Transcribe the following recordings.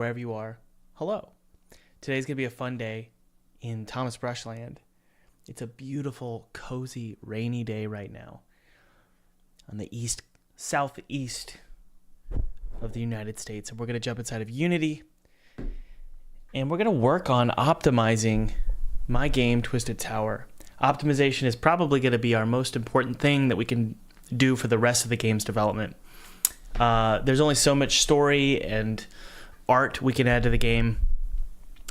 wherever you are, hello. Today's going to be a fun day in Thomas Brushland. It's a beautiful, cozy, rainy day right now on the southeast of the United States. And we're going to jump inside of Unity and we're going to work on optimizing my game, Twisted Tower. Optimization is probably going to be our most important thing that we can do for the rest of the game's development. There's only so much story and art we can add to the game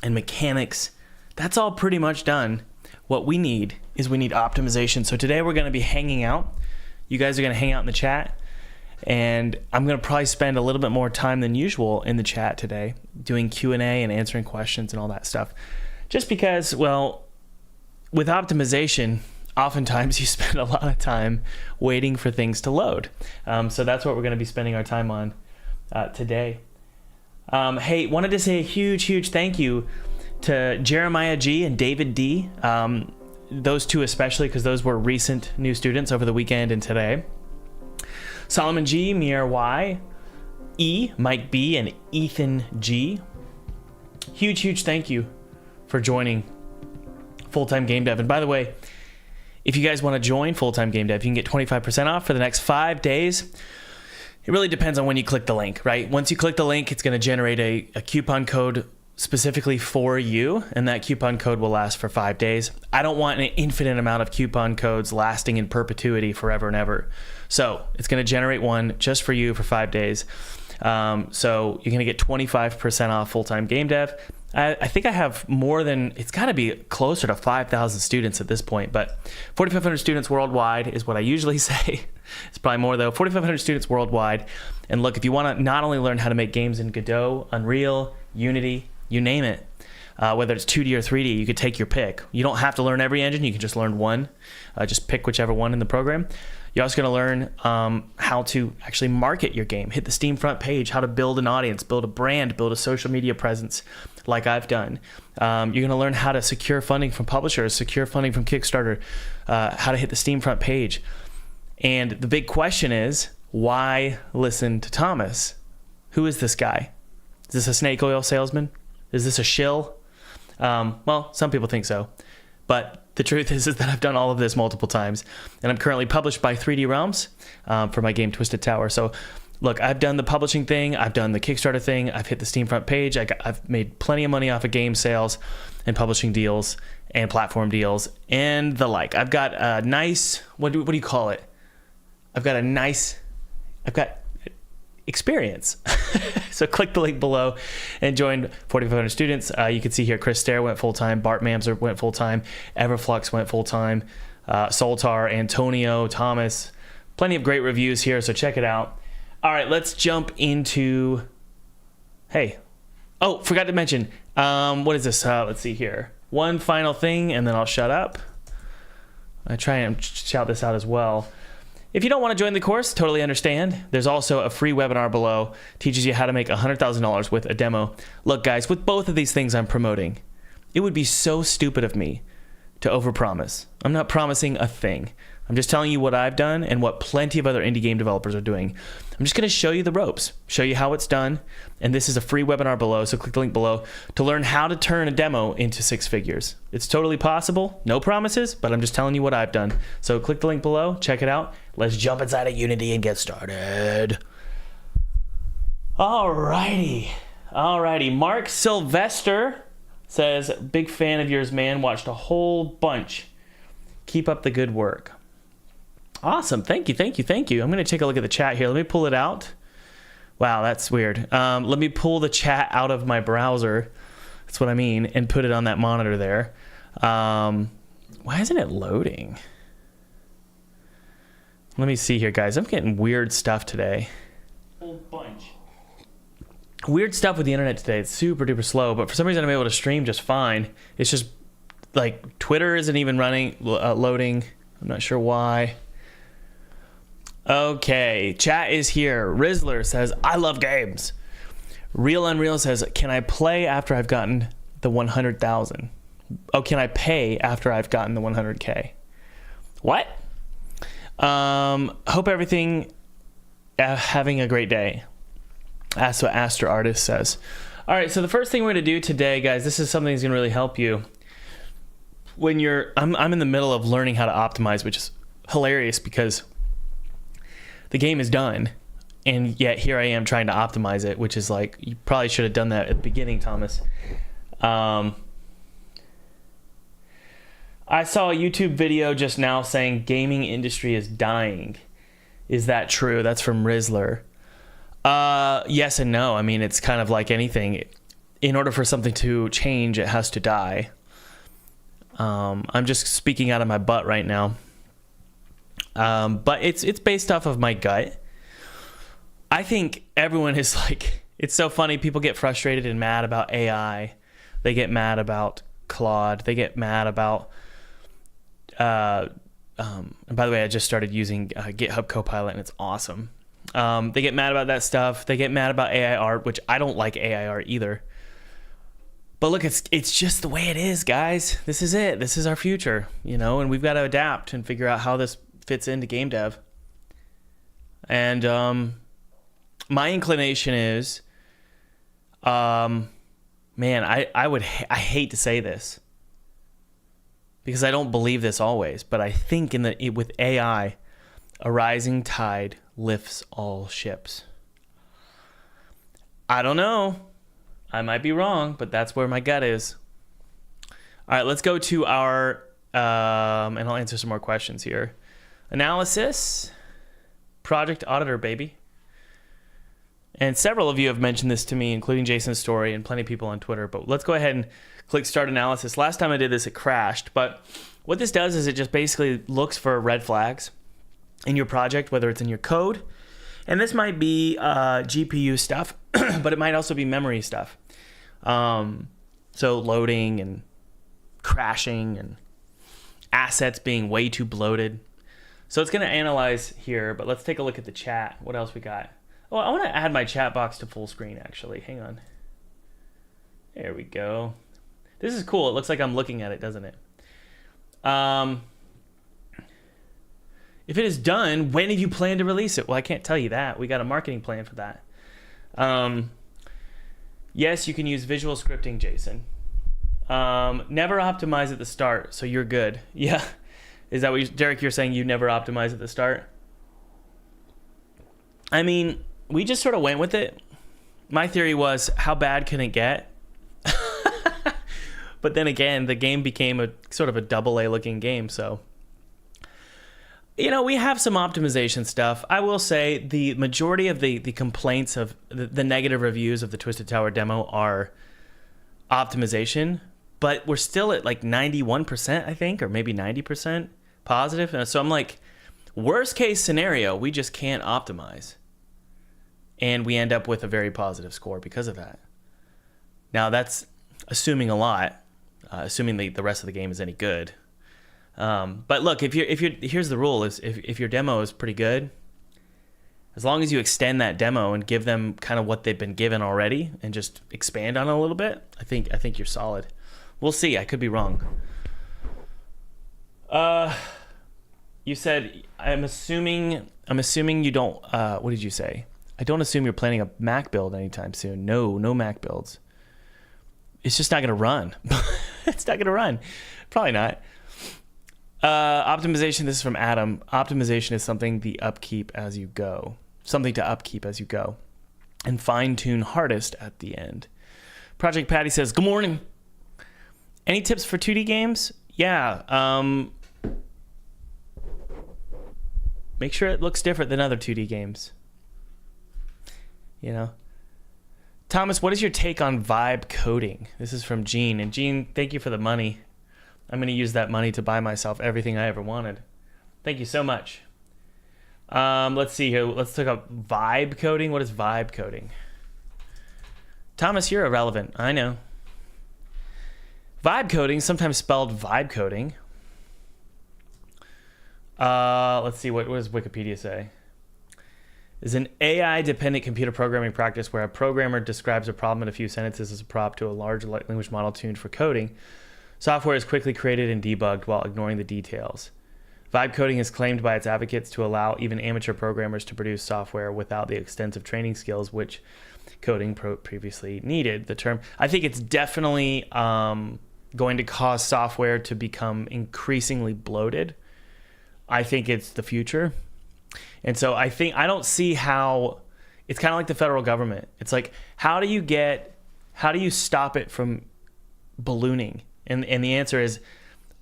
and mechanics. That's all pretty much done. What we need is optimization. So today we're going to be hanging out. You guys are going to hang out in the chat, and I'm going to probably spend a little bit more time than usual in the chat today doing Q&A and answering questions and all that stuff. Just because, well, with optimization, oftentimes you spend a lot of time waiting for things to load. So that's what we're going to be spending our time on today. Hey, wanted to say a huge thank you to Jeremiah G and David D. Those two especially, because those were recent new students over the weekend and today. Solomon G, Mier Y, E, Mike B, and Ethan G. Huge thank you for joining Full-Time Game Dev. And by the way, if you guys want to join Full-Time Game Dev, you can get 25% off for the next 5 days. It really depends on when you click the link, right? Once you click the link, it's going to generate a coupon code specifically for you, and that coupon code will last for 5 days. I don't want an infinite amount of coupon codes lasting in perpetuity forever and ever. So it's going to generate one just for you for 5 days. So you're going to get 25% off Full-Time Game Dev. I think I have more than, it's got to be closer to 5,000 students at this point, but 4,500 students worldwide is what I usually say. It's probably more though. 4,500 students worldwide. And look, if you want to not only learn how to make games in Godot, Unreal, Unity, you name it, whether it's 2D or 3D, you could take your pick. You don't have to learn every engine. You can just learn one. Just pick whichever one in the program. You're also going to learn how to actually market your game, hit the Steam front page, how to build an audience, build a brand, build a social media presence like I've done. You're going to learn how to secure funding from publishers, secure funding from Kickstarter, how to hit the Steam front page. And the big question is, why listen to Thomas? Who is this guy? Is this a snake oil salesman? Is this a shill? Well, some people think so. But the truth is that I've done all of this multiple times. And I'm currently published by 3D Realms for my game Twisted Tower. So look, I've done the publishing thing. I've done the Kickstarter thing. I've hit the Steam front page. I've made plenty of money off of game sales and publishing deals and platform deals and the like. I've got a nice, what do you call it? I've got experience. So click the link below and join 4,500 students. You can see here Chris Stair went full-time, Bart Mamser went full-time, Everflux went full-time, Soltar, Antonio, Thomas. Plenty of great reviews here, so check it out. All right, let's jump into, forgot to mention, what is this? Let's see here. One final thing, and then I'll shut up. I try and shout this out as well. If you don't want to join the course, totally understand. There's also a free webinar below, teaches you how to make $100,000 with a demo. Look, guys, with both of these things I'm promoting, it would be so stupid of me to overpromise. I'm not promising a thing. I'm just telling you what I've done and what plenty of other indie game developers are doing. I'm just going to show you the ropes, show you how it's done, and this is a free webinar below, so click the link below to learn how to turn a demo into 6 figures. It's totally possible, no promises, but I'm just telling you what I've done. So click the link below, check it out. Let's jump inside of Unity and get started. Alrighty. Mark Sylvester says, big fan of yours, man. Watched a whole bunch. Keep up the good work. Awesome. Thank you. I'm going to take a look at the chat here. Let me pull it out. Wow, that's weird. Let me pull the chat out of my browser. That's what I mean. And put it on that monitor there. Why isn't it loading? Let me see here, guys. I'm getting weird stuff today. Whole bunch. Weird stuff with the internet today. It's super duper slow, but for some reason I'm able to stream just fine. It's just like Twitter isn't even loading. I'm not sure why. Okay, chat is here. Rizzler says, I love games. Real Unreal says, can I play after I've gotten the 100,000? Oh, can I pay after I've gotten the 100K? What? Hope everything having a great day. That's what Astro Artist says. All right, so the first thing we're going to do today, guys, this is something that's going to really help you. When I'm in the middle of learning how to optimize, which is hilarious because the game is done, and yet here I am trying to optimize it, which is like, you probably should have done that at the beginning, Thomas. I saw a YouTube video just now saying gaming industry is dying. Is that true? That's from Rizzler. Yes and no. I mean, it's kind of like anything. In order for something to change, it has to die. I'm just speaking out of my butt right now. But it's based off of my gut. I think everyone is like, it's so funny. People get frustrated and mad about AI. They get mad about Claude. They get mad about, and by the way, I just started using GitHub Copilot and it's awesome. They get mad about that stuff. They get mad about AI art, which I don't like AI art either. But look, it's just the way it is, guys. This is it. This is our future, and we've got to adapt and figure out how this fits into game dev. And my inclination is, man, I hate to say this because I don't believe this always, but I think with AI, a rising tide lifts all ships. I don't know. I might be wrong, but that's where my gut is. All right, let's go to our, and I'll answer some more questions here. Analysis, project auditor, baby. And several of you have mentioned this to me, including Jason Story and plenty of people on Twitter, but let's go ahead and click start analysis. Last time I did this, it crashed, but what this does is it just basically looks for red flags in your project, whether it's in your code, and this might be GPU stuff, but it might also be memory stuff. So loading and crashing and assets being way too bloated. So it's going to analyze here, but let's take a look at the chat. What else we got? Oh, I want to add my chat box to full screen, actually. Hang on. There we go. This is cool. It looks like I'm looking at it, doesn't it? If it is done, when have you planned to release it? Well, I can't tell you that. We got a marketing plan for that. Yes, you can use visual scripting, Jason. Never optimize at the start, so you're good. Yeah. Is that what Derek, you're saying you never optimize at the start? I mean, we just sort of went with it. My theory was, how bad can it get? But then again, the game became a sort of a double A looking game, so... we have some optimization stuff. I will say the majority of the complaints of the negative reviews of the Twisted Tower demo are optimization, but we're still at like 91%, I think, or maybe 90% positive. And so I'm like, worst case scenario, we just can't optimize. And we end up with a very positive score because of that. Now that's assuming a lot, assuming the rest of the game is any good. But look, here's the rule: is if your demo is pretty good, as long as you extend that demo and give them kind of what they've been given already and just expand on it a little bit, I think you're solid. We'll see. I could be wrong. You said I'm assuming you don't. What did you say? I don't assume you're planning a Mac build anytime soon. No Mac builds. It's just not going to run. It's not going to run. Probably not. Optimization, this is from Adam. Optimization is something to upkeep as you go. And fine-tune hardest at the end. Project Patty says, good morning. Any tips for 2D games? Yeah. Make sure it looks different than other 2D games. Thomas, what is your take on vibe coding? This is from Gene. And Gene, thank you for the money. I'm going to use that money to buy myself everything I ever wanted. Thank you so much. Let's see here. Let's look up vibe coding. What is vibe coding? Thomas, you're irrelevant. I know. Vibe coding, sometimes spelled vibe coding. Let's see. What does Wikipedia say? Is an AI-dependent computer programming practice where a programmer describes a problem in a few sentences as a prompt to a large language model tuned for coding. Software is quickly created and debugged while ignoring the details. Vibe coding is claimed by its advocates to allow even amateur programmers to produce software without the extensive training skills which coding previously needed. The term, I think it's definitely going to cause software to become increasingly bloated. I think it's the future. And so I don't see how, it's kind of like the federal government. It's like, how do you stop it from ballooning? And the answer is,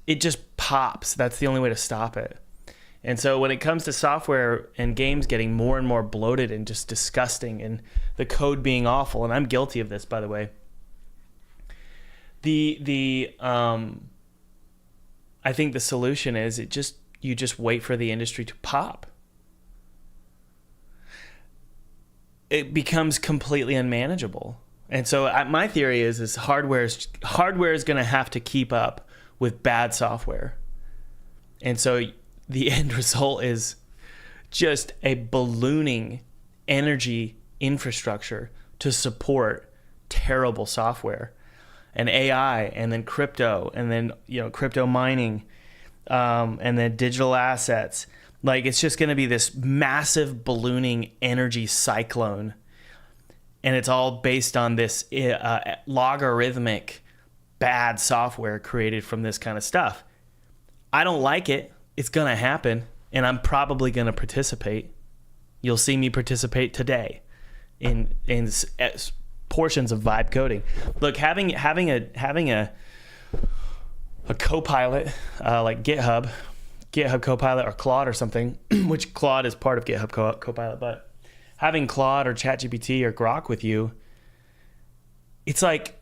it just pops. That's the only way to stop it. And so when it comes to software and games getting more and more bloated and just disgusting and the code being awful, and I'm guilty of this, by the way, I think the solution is you just wait for the industry to pop. It becomes completely unmanageable. And so my theory is hardware is going to have to keep up with bad software. And so the end result is just a ballooning energy infrastructure to support terrible software and AI and then crypto and then, crypto mining and then digital assets. Like, it's just going to be this massive ballooning energy cyclone. And it's all based on this logarithmic bad software created from this kind of stuff. I don't like it. It's going to happen. And I'm probably going to participate. You'll see me participate today in portions of vibe coding. Look, having a co-pilot like GitHub Copilot or Claude or something, which Claude is part of GitHub Copilot, but having Claude or ChatGPT or Grok with you, it's like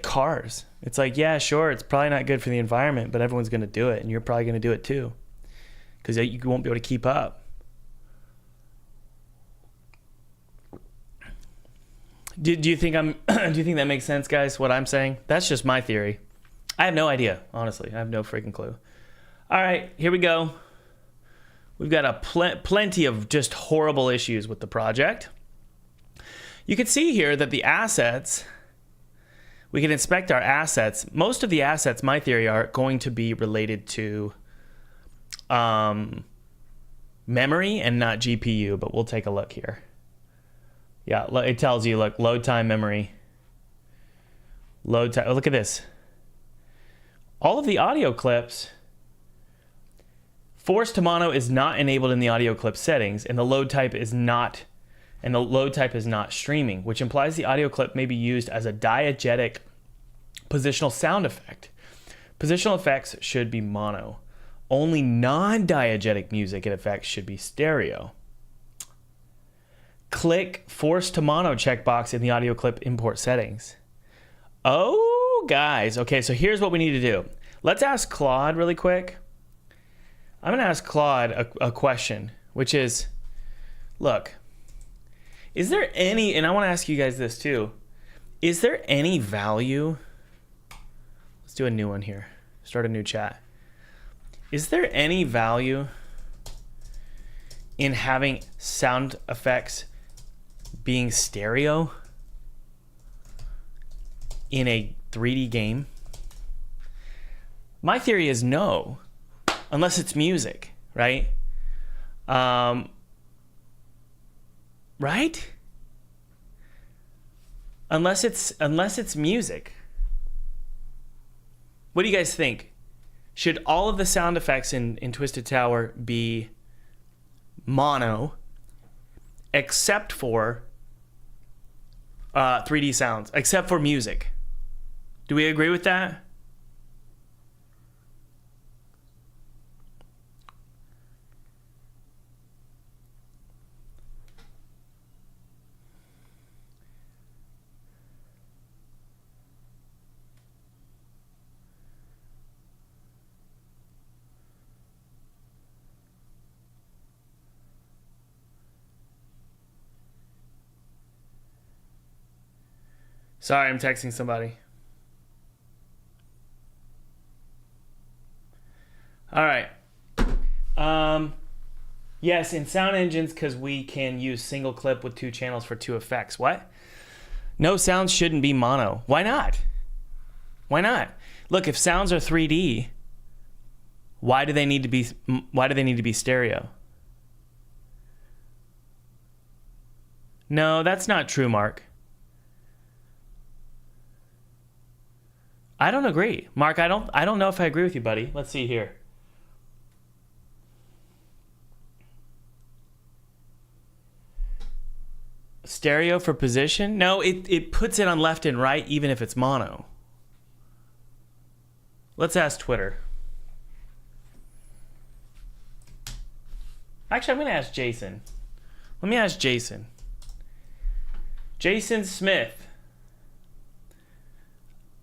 cars. It's like, yeah, sure, it's probably not good for the environment, but everyone's going to do it, and you're probably going to do it too, because you won't be able to keep up. Do you think do you think that makes sense, guys, what I'm saying? That's just my theory. I have no idea, honestly. I have no freaking clue. All right, here we go. We've got plenty of just horrible issues with the project. You can see here that the assets, we can inspect our assets. Most of the assets, my theory, are going to be related to memory and not GPU, but we'll take a look here. Yeah, it tells you, look, load time memory. Load time, look at this. All of the audio clips, force to mono is not enabled in the audio clip settings, and the load type is not streaming, which implies the audio clip may be used as a diegetic positional sound effect. Positional effects should be mono. Only non-diegetic music and effects should be stereo. Click force to mono checkbox in the audio clip import settings. Oh, guys. Okay, so here's what we need to do. Let's ask Claude really quick. I'm going to ask Claude a question, which is, look, is there any, and I want to ask you guys this too, is there any value? Let's do a new one here. Start a new chat. Is there any value in having sound effects being stereo in a 3D game? My theory is no, unless it's music, right? Right? Unless it's music. What do you guys think? Should all of the sound effects in Twisted Tower be mono, except for 3D sounds, except for music? Do we agree with that? Sorry, I'm texting somebody. All right. Yes, in sound engines, because we can use single clip with 2 channels for 2 effects. What? No, sounds shouldn't be mono. Why not? Why not? Look, if sounds are 3D, why do they need to be stereo? No, that's not true, Mark. I don't agree. Mark, I don't know if I agree with you, buddy. Let's see here. Stereo for position? No, it puts it on left and right even if it's mono. Let's ask Twitter. Actually, I'm going to ask Jason. Let me ask Jason. Jason Smith,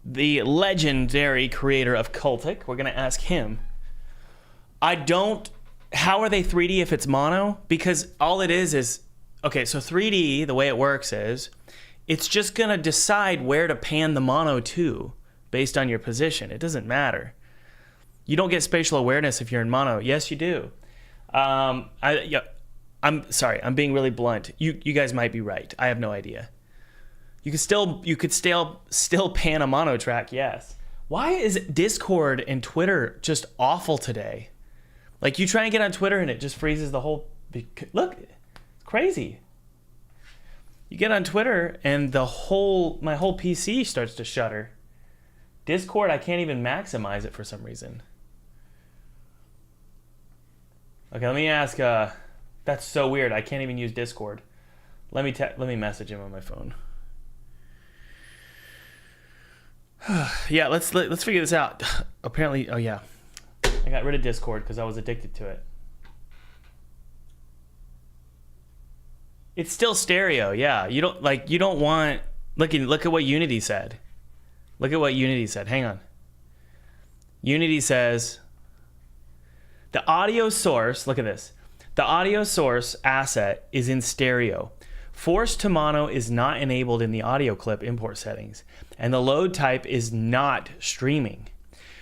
the legendary creator of Cultic. We're going to ask him. How are they 3D if it's mono? Because all it is, okay, so 3D, the way it works is, it's just going to decide where to pan the mono to based on your position. It doesn't matter. You don't get spatial awareness if you're in mono. Yes, you do. I'm sorry, I'm being really blunt. You guys might be right. I have no idea. You could still pan a mono track, yes. Why is Discord and Twitter just awful today? Like, you try and get on Twitter and it just freezes the whole... Look, it's crazy. You get on Twitter and my whole PC starts to shudder. Discord, I can't even maximize it for some reason. Okay, let me ask... that's so weird. I can't even use Discord. Let me message him on my phone. Yeah, let's figure this out. Apparently, oh yeah, I got rid of Discord because I was addicted to it. It's still stereo, yeah. You don't want. Look at what Unity said. Look at what Unity said. Hang on. Unity says the audio source. Look at this. The audio source asset is in stereo. Force to mono is not enabled in the audio clip import settings, and the load type is not streaming,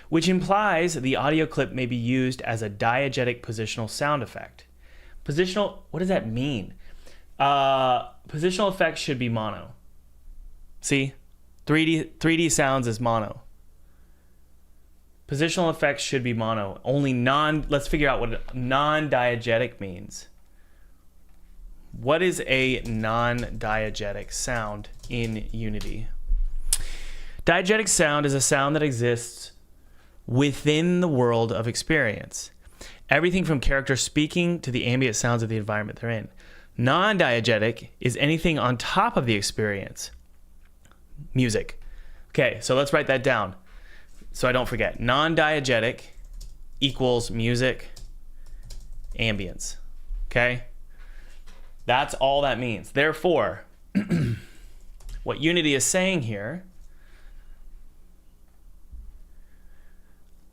which implies the audio clip may be used as a diegetic positional sound effect. Positional, what does that mean? Positional effects should be mono. See? 3D sounds is mono. Positional effects should be mono. Let's figure out what non-diegetic means. What is a non-diegetic sound in Unity? Diegetic sound is a sound that exists within the world of experience. Everything from characters speaking to the ambient sounds of the environment they're in. Non-diegetic is anything on top of the experience. Music. Okay, so let's write that down so I don't forget. Non-diegetic equals music, ambience. Okay? That's all that means. Therefore, what Unity is saying here,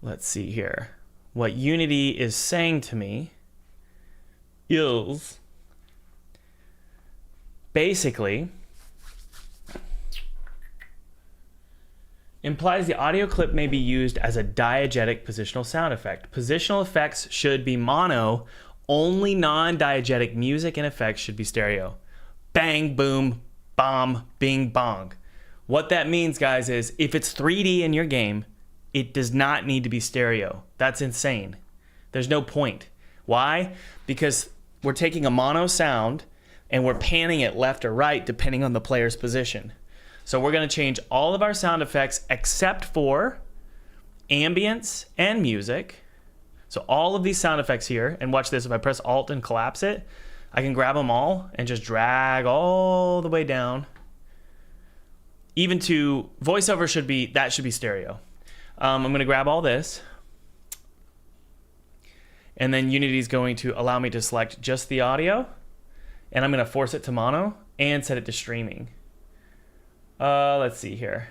let's see here. What Unity is saying to me is basically implies the audio clip may be used as a diegetic positional sound effect. Positional effects should be mono. Only non-diegetic music and effects should be stereo. Bang, boom, bomb, bing, bong. What that means, guys, is if it's 3D in your game, it does not need to be stereo. That's insane. There's no point. Why? Because we're taking a mono sound and we're panning it left or right depending on the player's position. So we're going to change all of our sound effects except for ambience and music. So all of these sound effects here, and watch this, if I press Alt and collapse it, I can grab them all and just drag all the way down. Even to voiceover should be stereo. I'm going to grab all this. And then Unity is going to allow me to select just the audio. And I'm going to force it to mono and set it to streaming. Let's see here.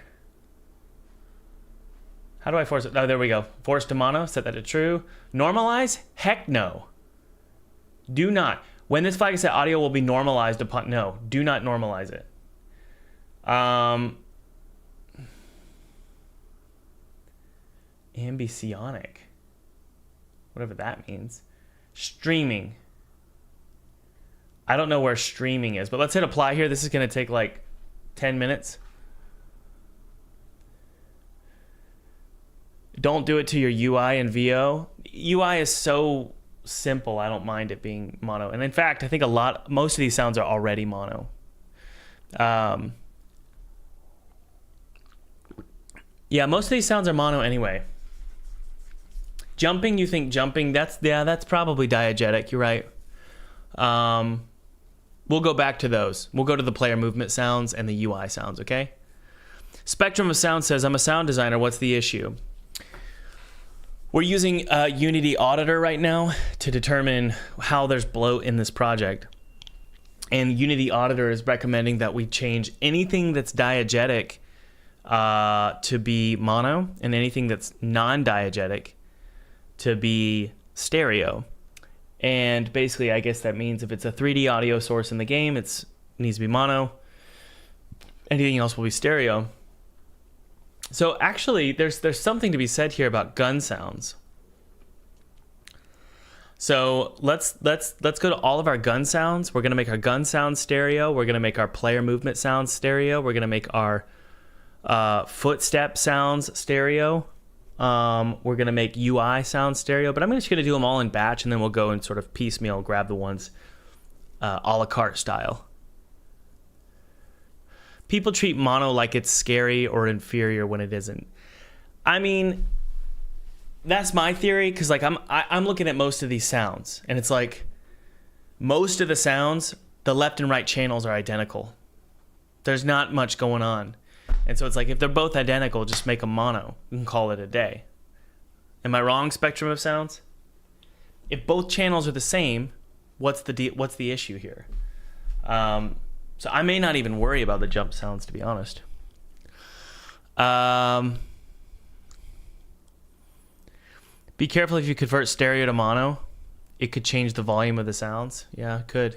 How do I force it? Oh, there we go. Force to mono, set that to true. Normalize? Heck no. Do not. When this flag is set, audio will be normalized upon... No, do not normalize it. Ambisonic. Whatever that means. Streaming. I don't know where streaming is, but let's hit apply here. This is going to take like 10 minutes. Don't do it to your UI and VO. UI is so simple, I don't mind it being mono. And in fact, I think most of these sounds are already mono. Yeah, most of these sounds are mono anyway. Jumping, you think jumping, that's probably diegetic, you're right. We'll go back to those. We'll go to the player movement sounds and the UI sounds, okay? Spectrum of Sound says, I'm a sound designer, what's the issue? We're using Unity Auditor right now to determine how there's bloat in this project. And Unity Auditor is recommending that we change anything that's diegetic to be mono, and anything that's non-diegetic to be stereo. And basically, I guess that means if it's a 3D audio source in the game, it needs to be mono. Anything else will be stereo. So actually, there's something to be said here about gun sounds. So let's go to all of our gun sounds. We're gonna make our gun sounds stereo. We're gonna make our player movement sounds stereo. We're gonna make our footstep sounds stereo. We're gonna make UI sounds stereo. But I'm just gonna do them all in batch, and then we'll go and sort of piecemeal grab the ones a la carte style. People treat mono like it's scary or inferior when it isn't. I mean, that's my theory, because like I'm looking at most of these sounds, and it's like most of the sounds, the left and right channels are identical. There's not much going on. And so it's like, if they're both identical, just make them mono and call it a day. Am I wrong, Spectrum of Sounds? If both channels are the same, what's the issue here? So I may not even worry about the jump sounds, to be honest. Be careful if you convert stereo to mono. It could change the volume of the sounds. Yeah, it could.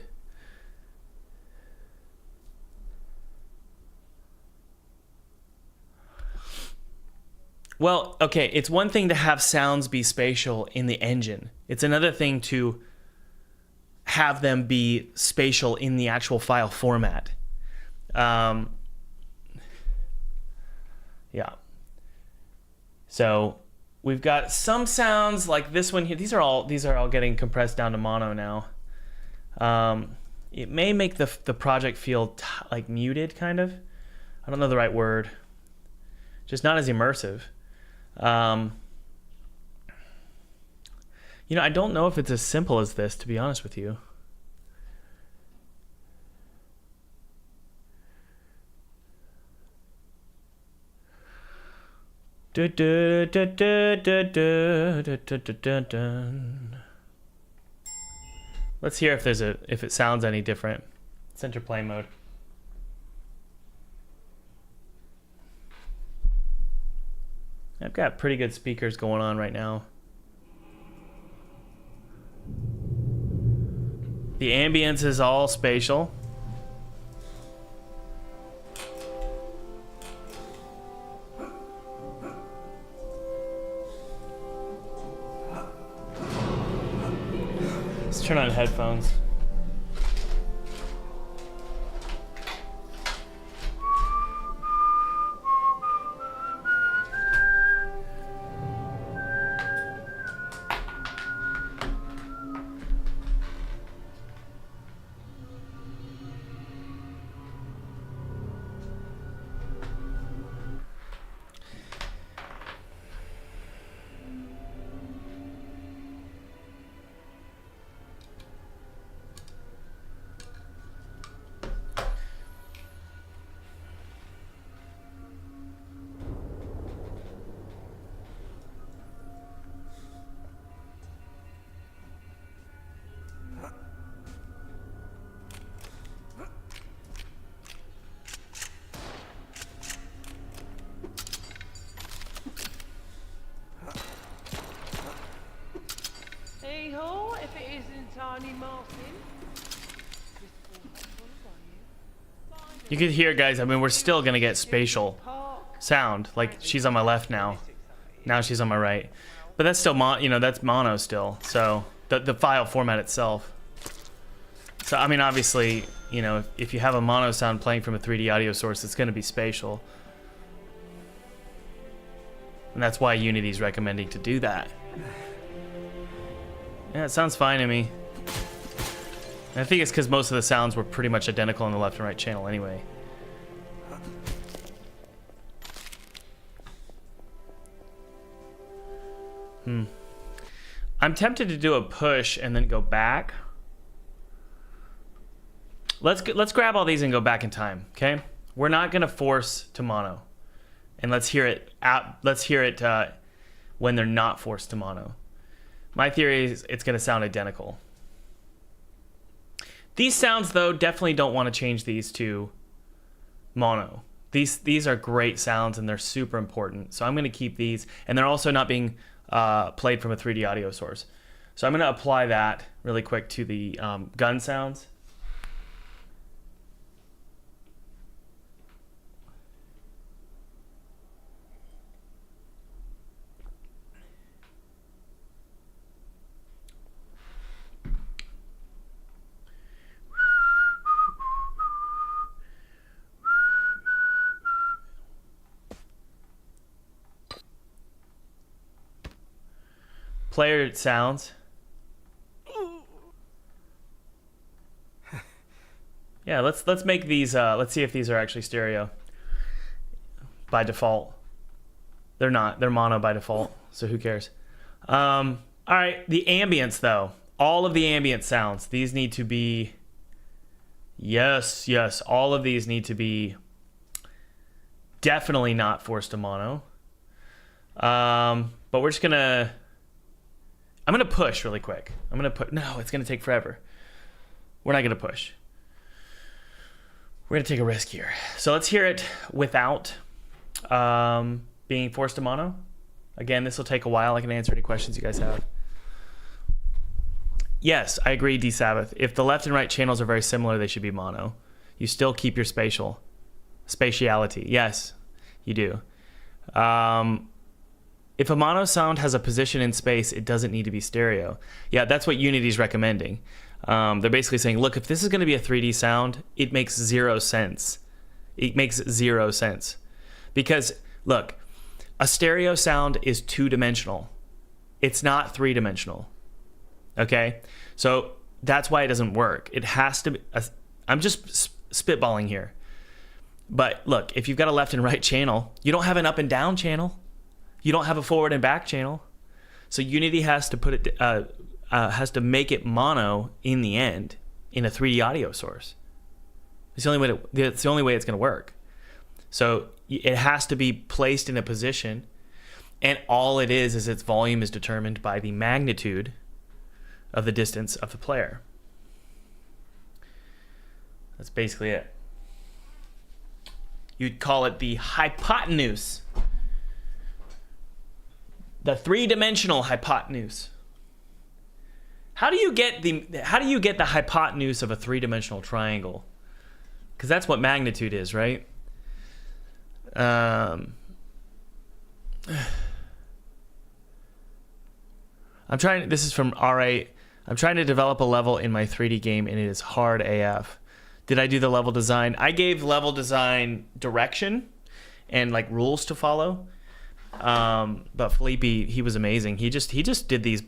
Well, okay, it's one thing to have sounds be spatial in the engine. It's another thing to have them be spatial in the actual file format. Yeah. So we've got some sounds like this one here. These are all getting compressed down to mono now. It may make the project feel like muted, kind of. I don't know the right word. Just not as immersive. You know, I don't know if it's as simple as this, to be honest with you. Let's hear if it sounds any different. Center play mode. I've got pretty good speakers going on right now. The ambience is all spatial. Let's turn on headphones. If it isn't Tiny Martin. You can hear, guys, I mean, we're still going to get spatial sound. Like, she's on my left now. Now she's on my right. But that's still, that's mono still. So, the file format itself. So, I mean, obviously, if you have a mono sound playing from a 3D audio source, it's going to be spatial. And that's why Unity's recommending to do that. Yeah, it sounds fine to me. And I think it's because most of the sounds were pretty much identical on the left and right channel anyway. I'm tempted to do a push and then go back. Let's grab all these and go back in time, okay? We're not gonna force to mono, and let's hear it when they're not forced to mono. My theory is it's gonna sound identical. These sounds though definitely don't want to change these to mono. These are great sounds and they're super important. So I'm gonna keep these, and they're also not being played from a 3D audio source. So I'm gonna apply that really quick to the gun sounds. Player sounds. Yeah, let's make these. Let's see if these are actually stereo. By default, they're not. They're mono by default. So who cares? All right, the ambience though. All of the ambient sounds. These need to be. Yes. All of these need to be. Definitely not forced to mono. But we're just gonna. I'm gonna push really quick. No, it's gonna take forever. We're not gonna push. We're gonna take a risk here. So let's hear it without being forced to mono. Again, this will take a while. I can answer any questions you guys have. Yes, I agree, D Sabbath. If the left and right channels are very similar, they should be mono. You still keep your spatiality. Yes, you do. If a mono sound has a position in space, it doesn't need to be stereo. Yeah, that's what Unity's recommending. They're basically saying, look, if this is going to be a 3D sound, it makes zero sense. It makes zero sense. Because, look, a stereo sound is two-dimensional. It's not three-dimensional. Okay? So that's why it doesn't work. It has to be... I'm just spitballing here. But look, if you've got a left and right channel, you don't have an up and down channel. You don't have a forward and back channel. So Unity has to put it has to make it mono in the end in a 3D audio source. It's the only way it's going to work. So it has to be placed in a position, and all it is its volume is determined by the magnitude of the distance of the player. That's basically it. You'd call it the hypotenuse. The three-dimensional hypotenuse. How do you get the hypotenuse of a three-dimensional triangle? Because that's what magnitude is, right? I'm trying. This is from R8. I'm trying to develop a level in my 3D game, and it is hard AF. Did I do the level design? I gave level design direction and like rules to follow. But Felipe, he was amazing. He just did these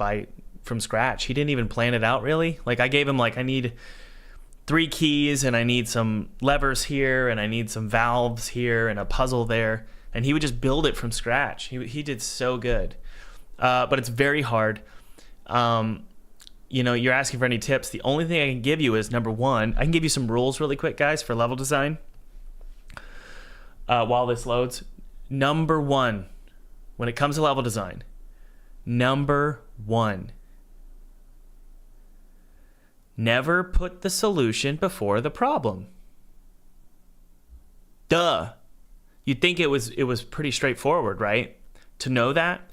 from scratch. He didn't even plan it out really. Like I gave him like, I need 3 keys and I need some levers here and I need some valves here and a puzzle there. And he would just build it from scratch. He did so good. But it's very hard. You're asking for any tips. The only thing I can give you is, number 1, I can give you some rules really quick, guys, for level design. While this loads. Number 1. When it comes to level design, number 1, never put the solution before the problem. Duh. You'd think it was pretty straightforward, right? To know that.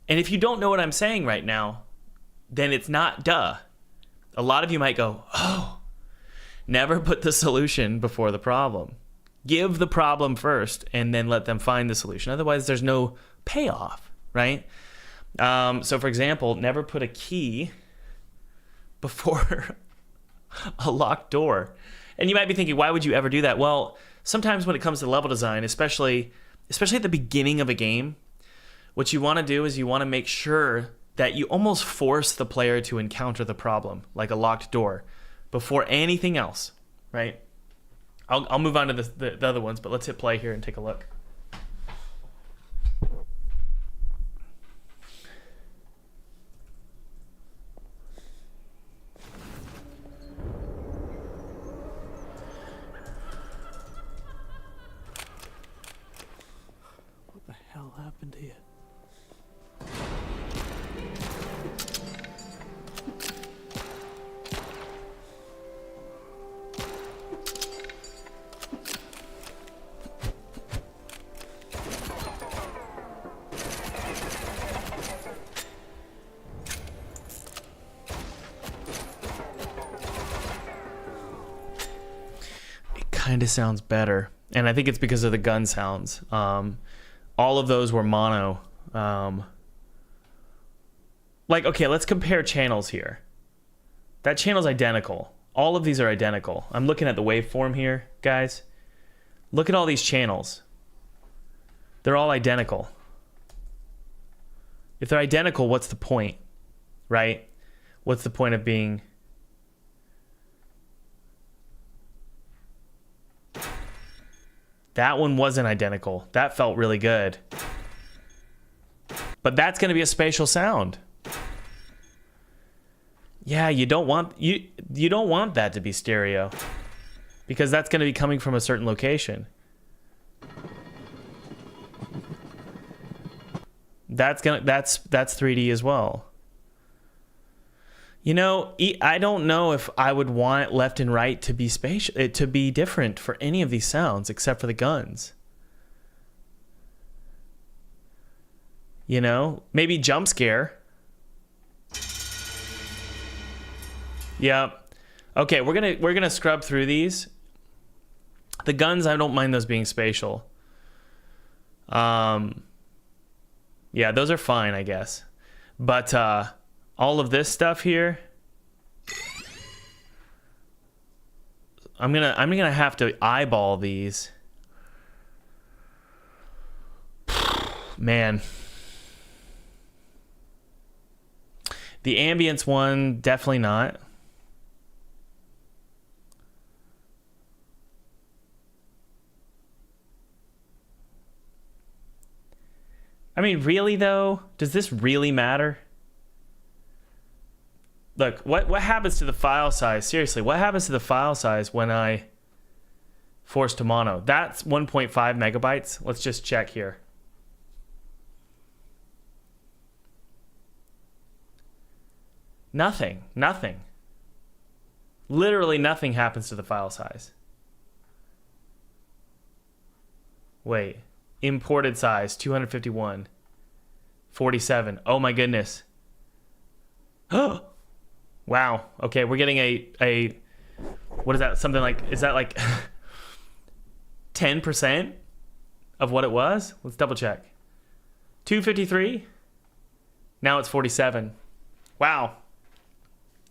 And if you don't know what I'm saying right now, then it's not duh. A lot of you might go, oh, never put the solution before the problem. Give the problem first and then let them find the solution. Otherwise, there's no payoff, right? So for example, never put a key before a locked door. And you might be thinking, why would you ever do that? Well, sometimes when it comes to level design, especially at the beginning of a game, what you want to do is you want to make sure that you almost force the player to encounter the problem, like a locked door, before anything else, right? I'll move on to the other ones, but let's hit play here and take a look. happened here? Kind of sounds better, and I think it's because of the gun sounds. All of those were mono. Like, okay, let's compare channels here. That channel's identical. All of these are identical. I'm looking at the waveform here, guys. Look at all these channels. They're all identical. If they're identical, what's the point, right? What's the point of being... That one wasn't identical. That felt really good. But that's going to be a spatial sound. Yeah, you don't want that to be stereo, because that's going to be coming from a certain location. That's 3D as well. You know, I don't know if I would want left and right to be spatial, to be different for any of these sounds except for the guns. You know, maybe jump scare. Yeah. Okay, we're gonna scrub through these. The guns, I don't mind those being spatial. Yeah, those are fine, I guess. But all of this stuff here, I'm gonna have to eyeball these. Man. The ambience one, definitely not. I mean, really though? Does this really matter? Look, what happens to the file size? Seriously, what happens to the file size when I force to mono? That's 1.5 megabytes. Let's just check here. Nothing. Literally nothing happens to the file size. Wait. Imported size, 251. 47. Oh my goodness. Wow. Okay, we're getting a what is that? Something like, is that like 10% of what it was? Let's double check. 253. Now it's 47. Wow.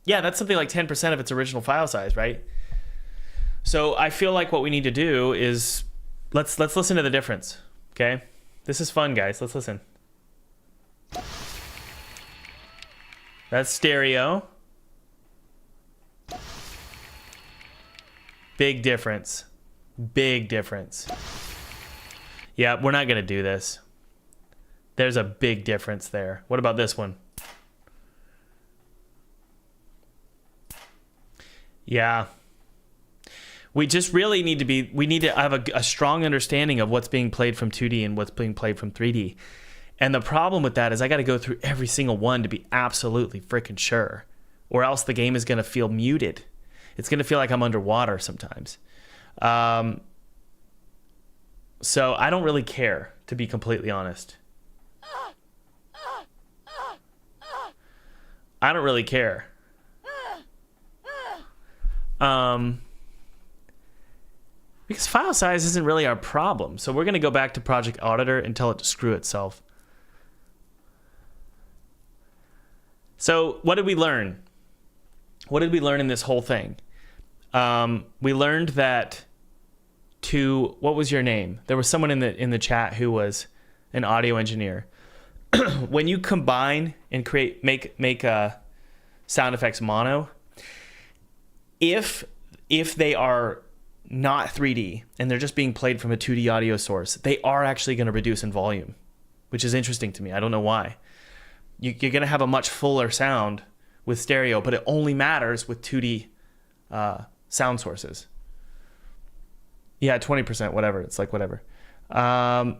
Yeah, that's something like 10% of its original file size, right? So I feel like what we need to do is let's listen to the difference. Okay? This is fun, guys. Let's listen. That's stereo. Big difference. Big difference. Yeah, we're not going to do this. There's a big difference there. What about this one? Yeah. We just really need to be, we need to have a strong understanding of what's being played from 2D and what's being played from 3D. And the problem with that is I got to go through every single one to be absolutely freaking sure, or else the game is going to feel muted. It's going to feel like I'm underwater sometimes. So I don't really care, to be completely honest. I don't really care. Because file size isn't really our problem. So we're going to go back to Project Auditor and tell it to screw itself. So what did we learn? What did we learn in this whole thing? We learned that what was your name? There was someone in the chat who was an audio engineer. When you combine and make sound effects mono, if they are not 3D and they're just being played from a 2D audio source, they are actually going to reduce in volume, which is interesting to me. I don't know why. You're going to have a much fuller sound with stereo, but it only matters with 2D sound sources. Yeah, 20%, whatever. It's like whatever. Type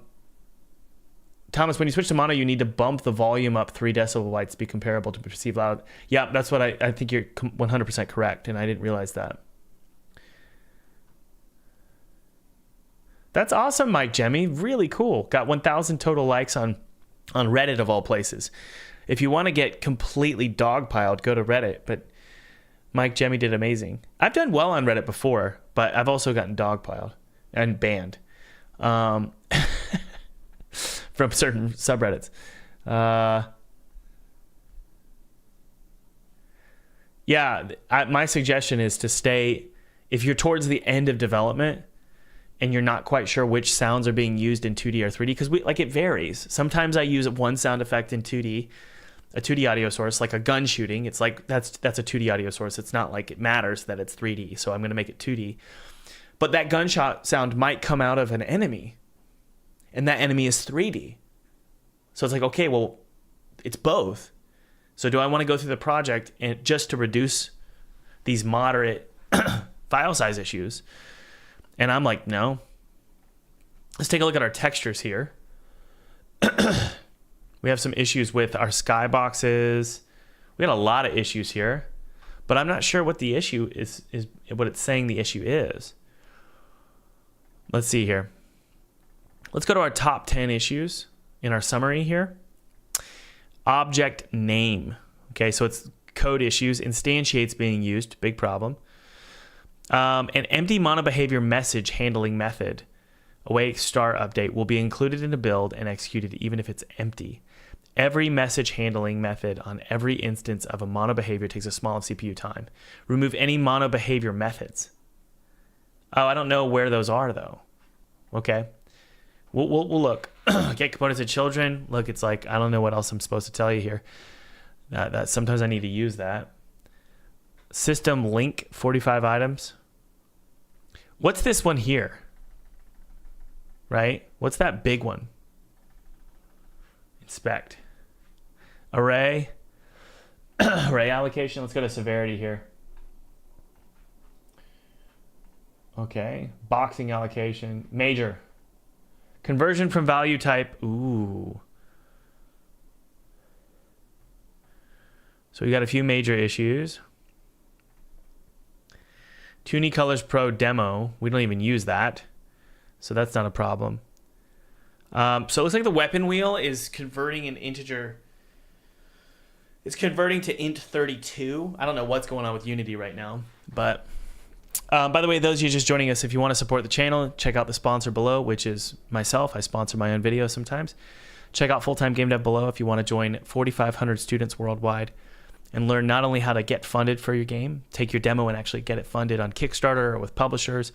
Thomas, when you switch to mono, you need to bump the volume up 3 decibel whites to be comparable to perceived loud. Yeah, that's what I think you're 100% correct, and I didn't realize that. That's awesome, Mike Jemmy. Really cool. Got 1,000 total likes on Reddit of all places. If you want to get completely dogpiled, go to Reddit. But Mike Jemmy did amazing. I've done well on Reddit before, but I've also gotten dogpiled and banned from certain subreddits. My suggestion is to stay, if you're towards the end of development and you're not quite sure which sounds are being used in 2D or 3D, because it varies. Sometimes I use one sound effect in 2D, a 2D audio source, like a gun shooting. It's like that's a 2D audio source. It's not like it matters that it's 3D, so I'm going to make it 2D. But that gunshot sound might come out of an enemy, and that enemy is 3D. So it's like, okay, well, it's both. So do I want to go through the project and just to reduce these moderate file size issues? And I'm like, no. Let's take a look at our textures here. We have some issues with our skyboxes. We got a lot of issues here, but I'm not sure what the issue is what it's saying the issue is. Let's see here. Let's go to our top 10 issues in our summary here. Object name. Okay, so it's code issues. Instantiates being used, big problem. An empty monobehavior message handling method, await star update, will be included in the build and executed even if it's empty. Every message handling method on every instance of a monobehavior takes a small CPU time. Remove any monobehavior methods. Oh, I don't know where those are though. Okay, we'll look. Get components of children. Look, it's like I don't know what else I'm supposed to tell you here. That sometimes I need to use that. System link 45 items. What's this one here? Right? What's that big one? Inspect. Array. Array allocation. Let's go to severity here. Okay. Boxing allocation. Major. Conversion from value type. Ooh. So we got a few major issues. Colors Pro demo. We don't even use that. So that's not a problem. So it looks like the weapon wheel is converting an integer. It's converting to int 32. I don't know what's going on with Unity right now. But by the way, those of you just joining us, if you want to support the channel, check out the sponsor below, which is myself. I sponsor my own videos sometimes. Check out Full-Time Game Dev below if you want to join 4,500 students worldwide and learn not only how to get funded for your game, take your demo and actually get it funded on Kickstarter or with publishers,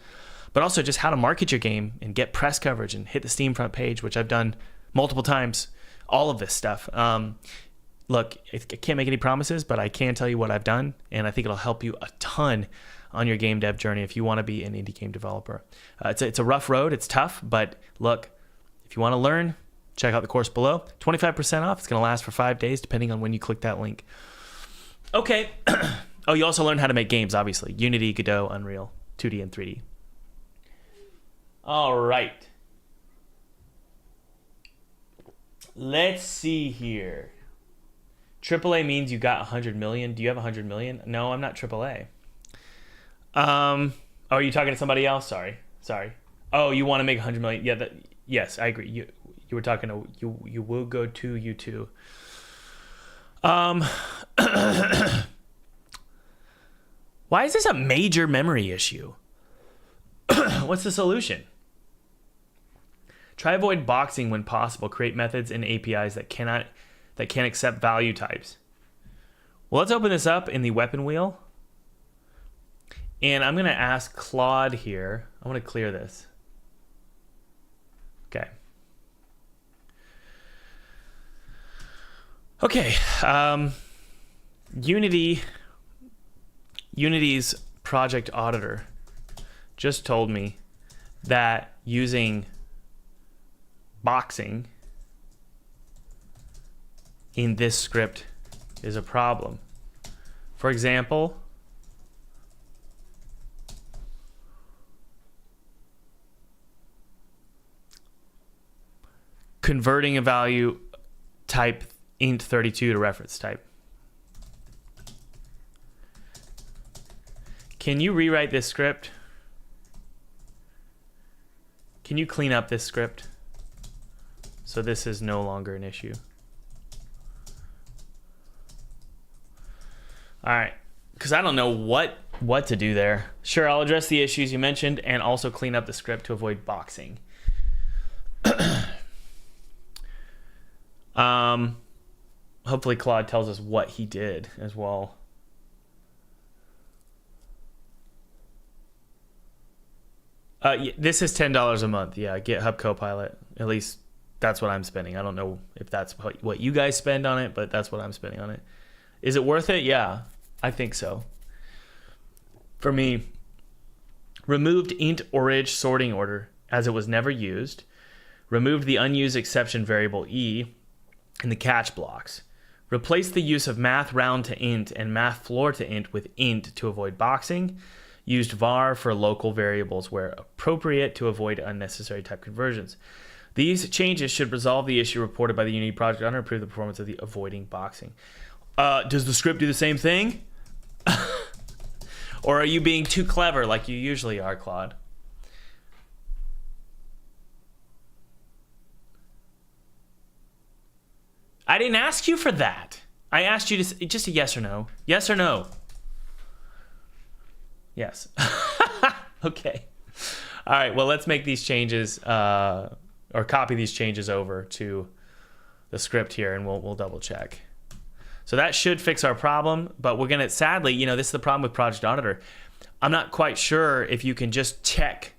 but also just how to market your game and get press coverage and hit the Steam front page, which I've done multiple times, all of this stuff. Look, I can't make any promises, but I can tell you what I've done, and I think it'll help you a ton on your game dev journey if you want to be an indie game developer. It's a rough road. It's tough, but look, if you want to learn, check out the course below. 25% off. It's going to last for 5 days, depending on when you click that link. Okay. Oh, you also learn how to make games, obviously. Unity, Godot, Unreal, 2D and 3D. All right. Let's see here. AAA means you got 100 million. Do you have 100 million? No, I'm not AAA. Oh, are you talking to somebody else? Sorry. Oh, you want to make 100 million? Yeah. Yes, I agree. You were talking to you will go to you too. Why is this a major memory issue? What's the solution? Try avoid boxing when possible. Create methods and APIs that can't accept value types. Well, let's open this up in the weapon wheel. And I'm going to ask Claude here. I want to clear this. Okay. Okay. Unity's project auditor just told me that using boxing in this script is a problem. For example, converting a value type int32 to reference type. Can you rewrite this script? Can you clean up this script so this is no longer an issue? All right, because I don't know what to do there. Sure, I'll address the issues you mentioned and also clean up the script to avoid boxing. Hopefully Claude tells us what he did as well. This is $10 a month. Yeah, GitHub Copilot. At least that's what I'm spending. I don't know if that's what you guys spend on it, but that's what I'm spending on it. Is it worth it? Yeah, I think so. For me, removed int orig sorting order as it was never used. Removed the unused exception variable e in the catch blocks. Replaced the use of math round to int and math floor to int with int to avoid boxing. Used var for local variables where appropriate to avoid unnecessary type conversions. These changes should resolve the issue reported by the Unity project and improve the performance of the avoiding boxing. Does the script do the same thing? Or are you being too clever like you usually are, Claude? I didn't ask you for that. I asked you to just a yes or no. Yes or no? Yes. Okay. All right, well, let's make these changes or copy these changes over to the script here and we'll double check. So that should fix our problem, but we're gonna, sadly, this is the problem with Project Auditor. I'm not quite sure if you can just check.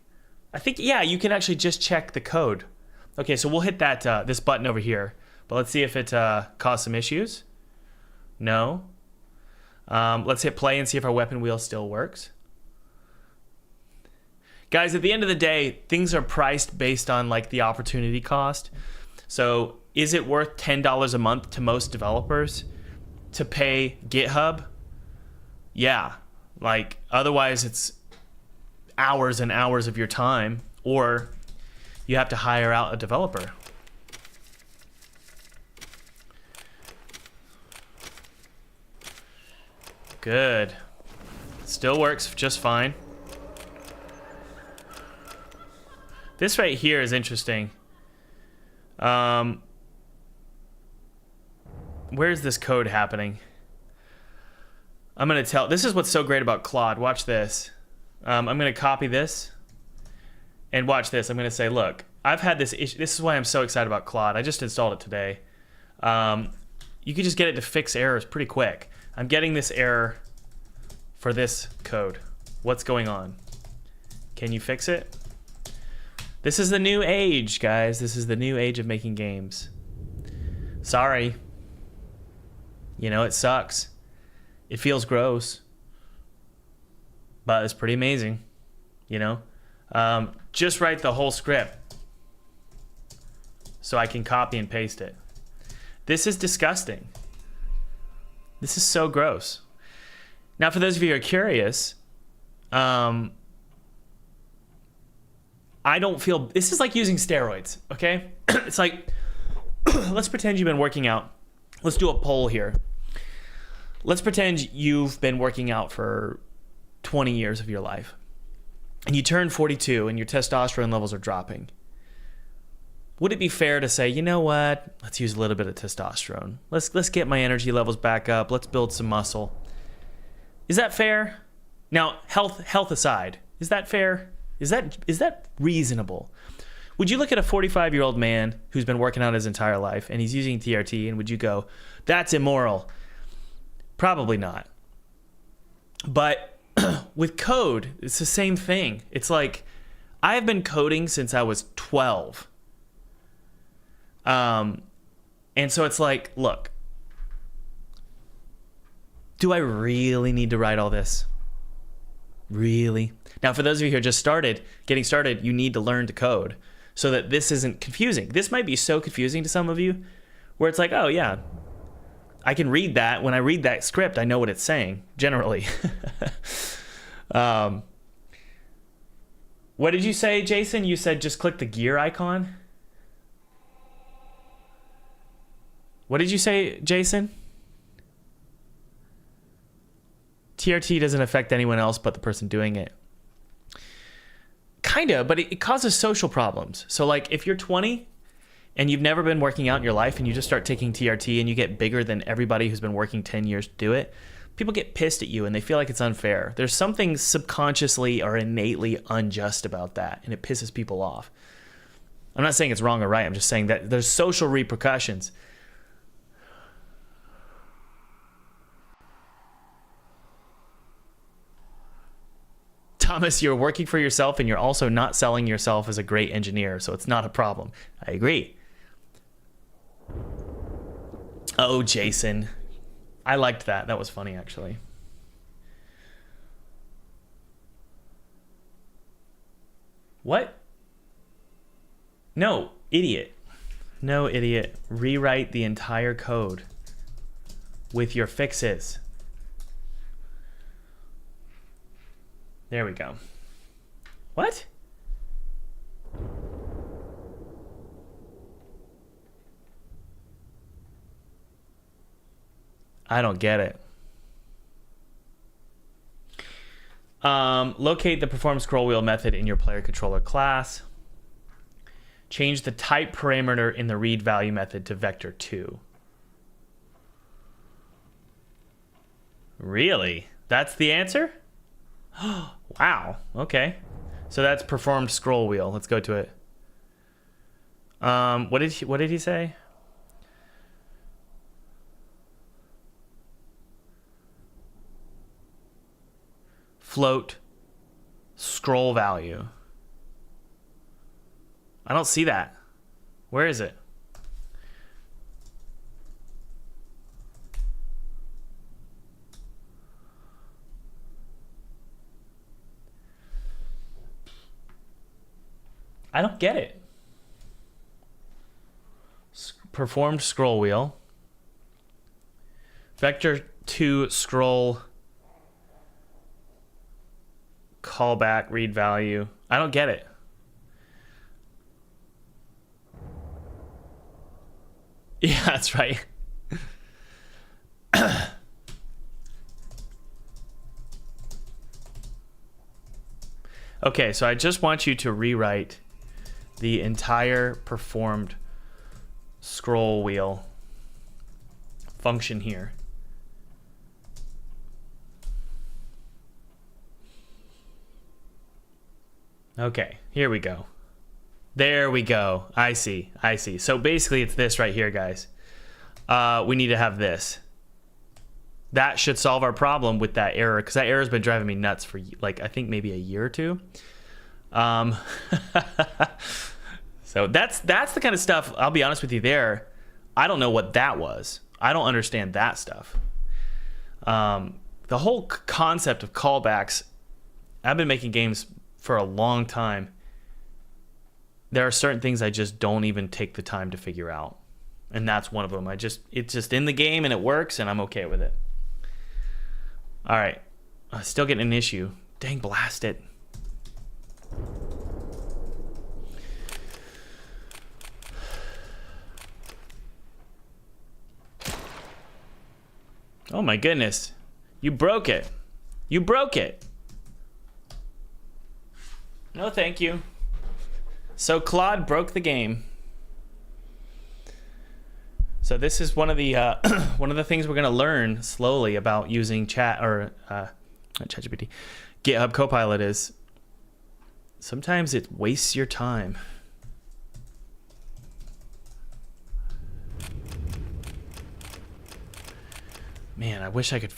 I think, yeah, you can actually just check the code. Okay, so we'll hit that this button over here, but let's see if it caused some issues. No. Let's hit play and see if our weapon wheel still works. Guys, at the end of the day, things are priced based on like the opportunity cost. So is it worth $10 a month to most developers to pay GitHub? Yeah. Like otherwise it's hours and hours of your time, or you have to hire out a developer. Good. Still works just fine. This right here is interesting. Where's this code happening? I'm going to tell... This is what's so great about Claude. Watch this. I'm going to copy this. And watch this. I'm going to say, look, I've had this issue. This is why I'm so excited about Claude. I just installed it today. You can just get it to fix errors pretty quick. I'm getting this error for this code. What's going on? Can you fix it? This is the new age, guys. This is the new age of making games. Sorry. It sucks. It feels gross. But it's pretty amazing. Just write the whole script so I can copy and paste it. This is disgusting. This is so gross. Now, for those of you who are curious, I don't feel... This is like using steroids, okay? It's like, let's pretend you've been working out. Let's do a poll here. Let's pretend you've been working out for 20 years of your life. And you turn 42 and your testosterone levels are dropping. Would it be fair to say, you know what? Let's use a little bit of testosterone. Let's get my energy levels back up. Let's build some muscle. Is that fair? Now, health aside, is that fair? Is that reasonable? Would you look at a 45-year-old man who's been working out his entire life and he's using TRT and would you go, that's immoral? Probably not. But with code, it's the same thing. It's like, I have been coding since I was 12. And so it's like, look, do I really need to write all this? Really? Now, for those of you who are just getting started, you need to learn to code so that this isn't confusing. This might be so confusing to some of you where it's like, oh yeah, I can read that. When I read that script, I know what it's saying, generally. What did you say, Jason? You said just click the gear icon? What did you say, Jason? TRT doesn't affect anyone else but the person doing it. Kinda, but it causes social problems. So like if you're 20 and you've never been working out in your life and you just start taking TRT and you get bigger than everybody who's been working 10 years to do it, people get pissed at you and they feel like it's unfair. There's something subconsciously or innately unjust about that, and it pisses people off. I'm not saying it's wrong or right. I'm just saying that there's social repercussions. Thomas, you're working for yourself and you're also not selling yourself as a great engineer, so it's not a problem. I agree. Oh, Jason. I liked that. That was funny, actually. What? No, idiot. No, idiot. Rewrite the entire code with your fixes. There we go. What? I don't get it. Locate the perform scroll wheel method in your player controller class. Change the type parameter in the read value method to vector2. Really? That's the answer? Wow. Okay. So that's performed scroll wheel. Let's go to it. What did he say? Float scroll value. I don't see that. Where is it? I don't get it. Performed scroll wheel. Vector 2 scroll callback read value. I don't get it. Yeah, that's right. Okay, so I just want you to rewrite the entire performed scroll wheel function here. Okay, here we go. There we go. I see. So basically it's this right here, guys. We need to have this. That should solve our problem with that error, because that error has been driving me nuts for like I think maybe a year or two. So that's the kind of stuff, I'll be honest with you there, I don't know what that was. I don't understand that stuff. The whole concept of callbacks, I've been making games for a long time. There are certain things I just don't even take the time to figure out. And that's one of them. It's just in the game and it works and I'm okay with it. All right. Still getting an issue. Dang, blast it. Oh my goodness. You broke it. You broke it. No, thank you. So Claude broke the game. So this is one of the things we're going to learn slowly about using ChatGPT. GitHub Copilot is sometimes it wastes your time. Man, I wish I could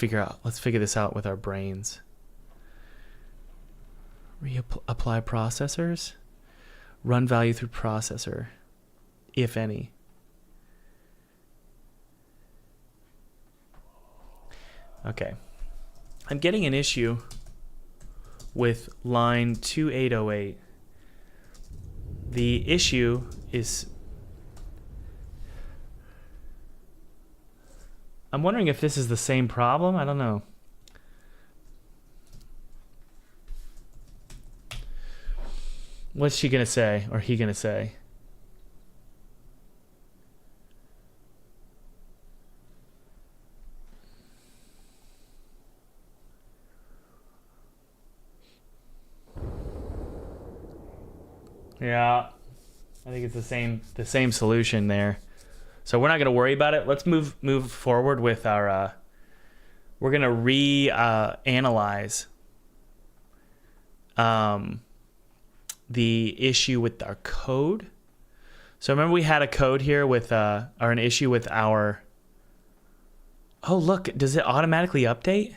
let's figure this out with our brains. Apply processors. Run value through processor, if any. Okay. I'm getting an issue with line 2808. The issue is... I'm wondering if this is the same problem. I don't know. What's she going to say? Or he going to say? Yeah, I think it's the same solution there. So we're not going to worry about it. Let's move forward with our. We're going to analyze the issue with our code. So remember we had a code here with or an issue with our. Oh look, does it automatically update?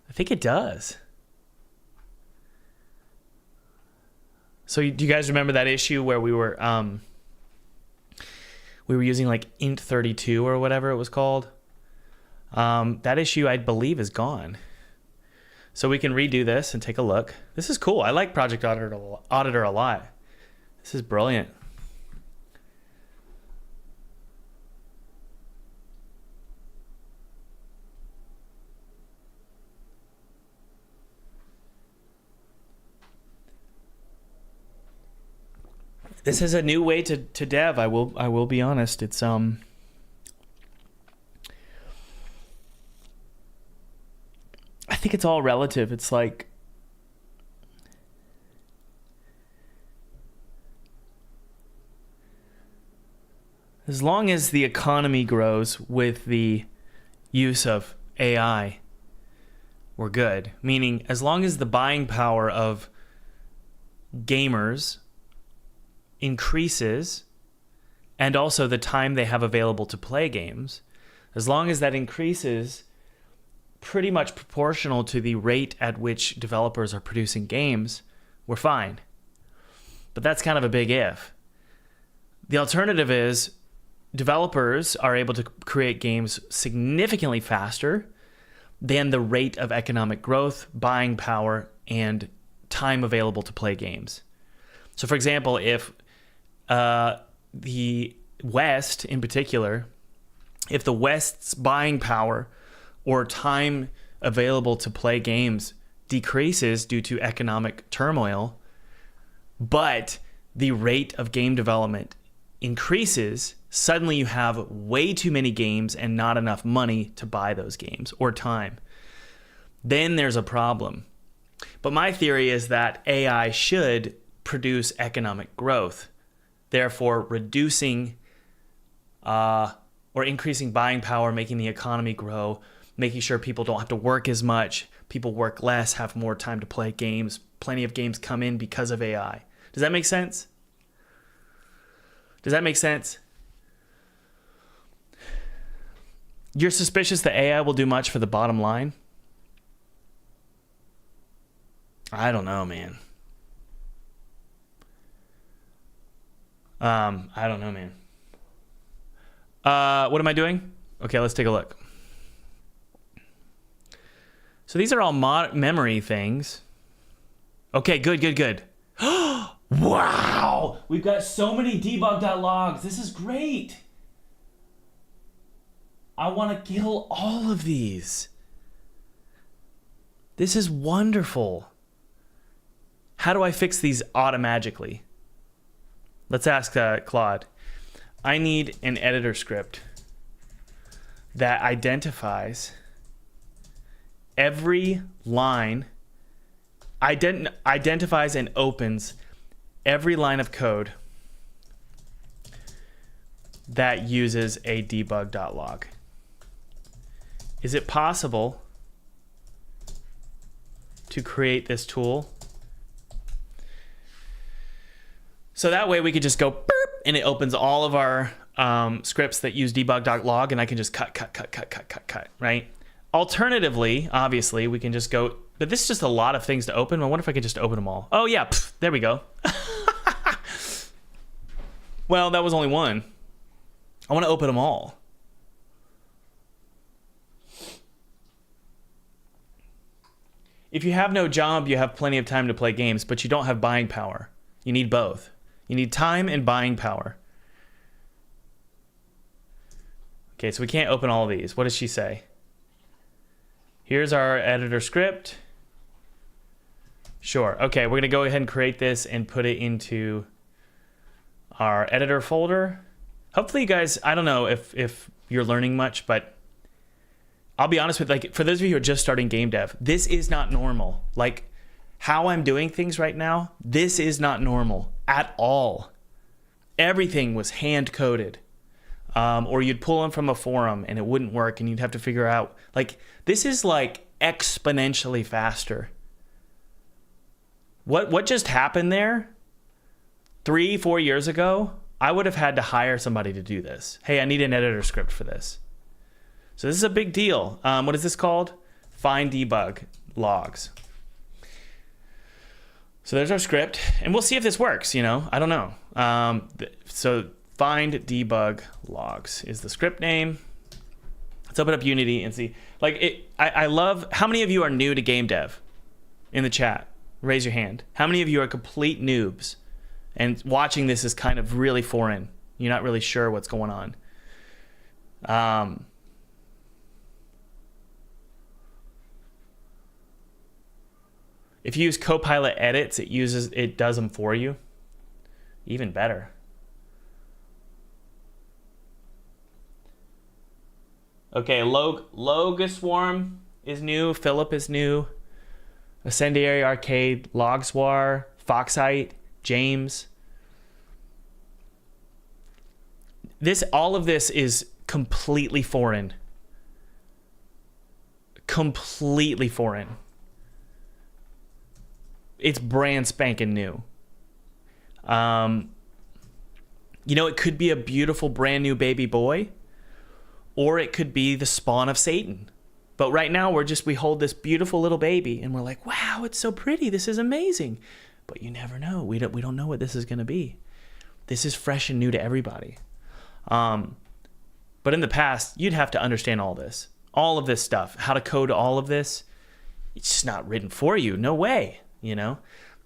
I think it does. So do you guys remember that issue where we were using like int32 or whatever it was called? That issue, I believe, is gone. So we can redo this and take a look. This is cool. I like Project Auditor a lot. This is brilliant. This is a new way to dev. I will be honest. It's I think it's all relative. It's like as long as the economy grows with the use of AI, we're good. Meaning as long as the buying power of gamers increases and also the time they have available to play games, as long as that increases pretty much proportional to the rate at which developers are producing games, we're fine. But that's kind of a big if. The alternative is developers are able to create games significantly faster than the rate of economic growth, buying power, and time available to play games. So for example, if the West in particular, if the West's buying power or time available to play games decreases due to economic turmoil, but the rate of game development increases, suddenly you have way too many games and not enough money to buy those games or time. Then there's a problem. But my theory is that AI should produce economic growth, therefore reducing or increasing buying power, making the economy grow, making sure people don't have to work as much, people work less, have more time to play games, plenty of games come in because of AI. Does that make sense? Does that make sense? You're suspicious that AI will do much for the bottom line? I don't know, man. I don't know, man. What am I doing? Okay, let's take a look. So these are all memory things. Okay, good. Wow! We've got so many debug.logs. This is great. I want to kill all of these. This is wonderful. How do I fix these automagically? Let's ask Claude. I need an editor script that identifies every line, identifies and opens every line of code that uses a debug.log. Is it possible to create this tool? So that way we could just go burp, and it opens all of our scripts that use debug.log, and I can just cut, right? Alternatively, obviously, we can just go, but this is just a lot of things to open. I wonder if I could just open them all. Oh yeah, there we go. Well, that was only one. I want to open them all. If you have no job, you have plenty of time to play games, but you don't have buying power. You need both. You need time and buying power. Okay, so we can't open all of these. What does she say? Here's our editor script. Sure. Okay, we're going to go ahead and create this and put it into our editor folder. Hopefully you guys, I don't know if you're learning much, but I'll be honest with, like, for those of you who are just starting game dev, this is not normal. Like, how I'm doing things right now, this is not normal at all. Everything was hand coded. Or you'd pull them from a forum and it wouldn't work and you'd have to figure out, like, this is like exponentially faster. What just happened there 3-4 years ago, I would have had to hire somebody to do this. Hey, I need an editor script for this. So this is a big deal. What is this called? Find debug logs. So there's our script, and we'll see if this works, I don't know. So find debug logs is the script name. Let's open up Unity and see. I love, how many of you are new to game dev in the chat? Raise your hand. How many of you are complete noobs and watching this is kind of really foreign? You're not really sure what's going on. If you use Copilot edits, it does them for you. Even better. Okay, Logaswarm is new. Philip is new. Ascendiary Arcade, Logswar, Foxite, James. All of this is completely foreign. Completely foreign. It's brand spanking new. It could be a beautiful brand new baby boy, or it could be the spawn of Satan. But right now we hold this beautiful little baby and we're like, wow, it's so pretty. This is amazing. But you never know. We don't know what this is going to be. This is fresh and new to everybody. But in the past, you'd have to understand all of this stuff, how to code all of this. It's just not written for you. No way.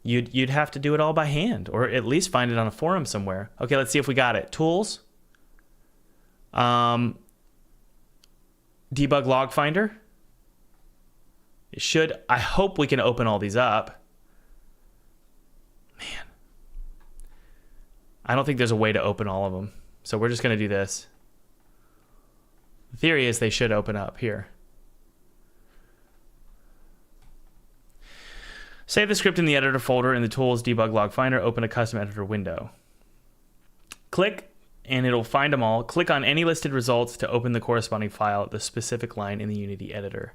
You'd have to do it all by hand, or at least find it on a forum somewhere. Okay, let's see if we got it. Tools. Debug log finder. It should. I hope we can open all these up. Man, I don't think there's a way to open all of them, so we're just going to do this. The theory is they should open up here. Save the script in the editor folder in the Tools Debug Log Finder. Open a custom editor window. Click, and it'll find them all. Click on any listed results to open the corresponding file at the specific line in the Unity editor.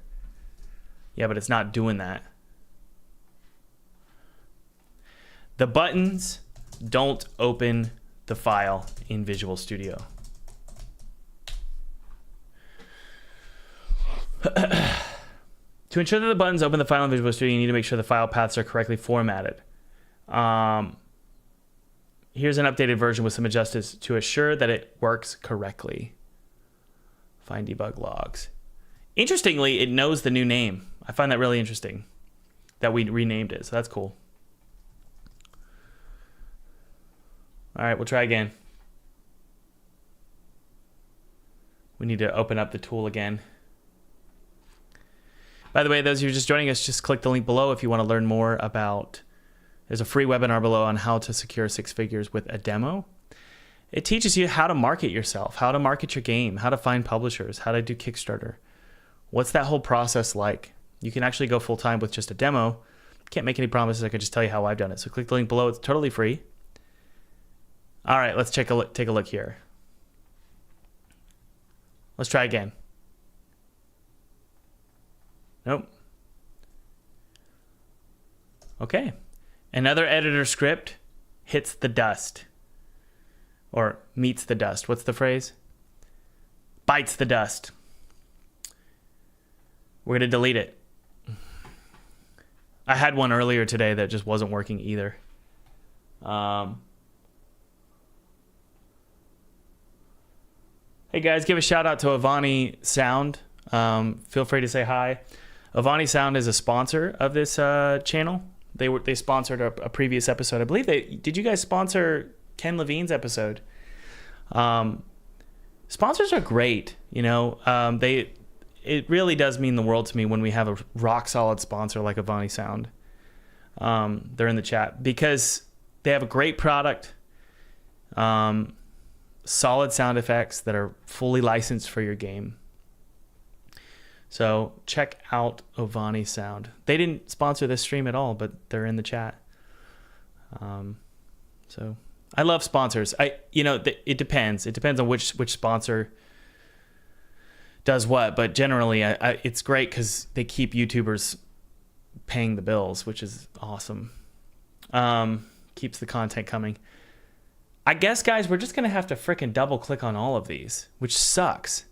Yeah, but it's not doing that. The buttons don't open the file in Visual Studio. To ensure that the buttons open the file in Visual Studio, you need to make sure the file paths are correctly formatted. Here's an updated version with some adjustments to assure that it works correctly. Find debug logs. Interestingly, it knows the new name. I find that really interesting that we renamed it, so that's cool. All right, we'll try again. We need to open up the tool again. By the way, those of you just joining us, just click the link below if you want to learn more about, there's a free webinar below on how to secure 6 figures with a demo. It teaches you how to market yourself, how to market your game, how to find publishers, how to do Kickstarter. What's that whole process like? You can actually go full time with just a demo. Can't make any promises. I could just tell you how I've done it. So click the link below. It's totally free. All right, let's take a look here. Let's try again. Nope. Okay. Another editor script hits the dust. Or meets the dust. What's the phrase? Bites the dust. We're going to delete it. I had one earlier today that just wasn't working either. Hey guys, give a shout out to Avani Sound. Feel free to say hi. Avani Sound is a sponsor of this channel. They sponsored a previous episode. I believe did you guys sponsor Ken Levine's episode? Sponsors are great. It really does mean the world to me when we have a rock solid sponsor like Avani Sound. They're in the chat because they have a great product, solid sound effects that are fully licensed for your game. So check out Ovani Sound. They didn't sponsor this stream at all, but they're in the chat. So I love sponsors. It depends. It depends on which sponsor does what, but generally it's great because they keep YouTubers paying the bills, which is awesome. Keeps the content coming. I guess, guys, we're just gonna have to frickin' double click on all of these, which sucks.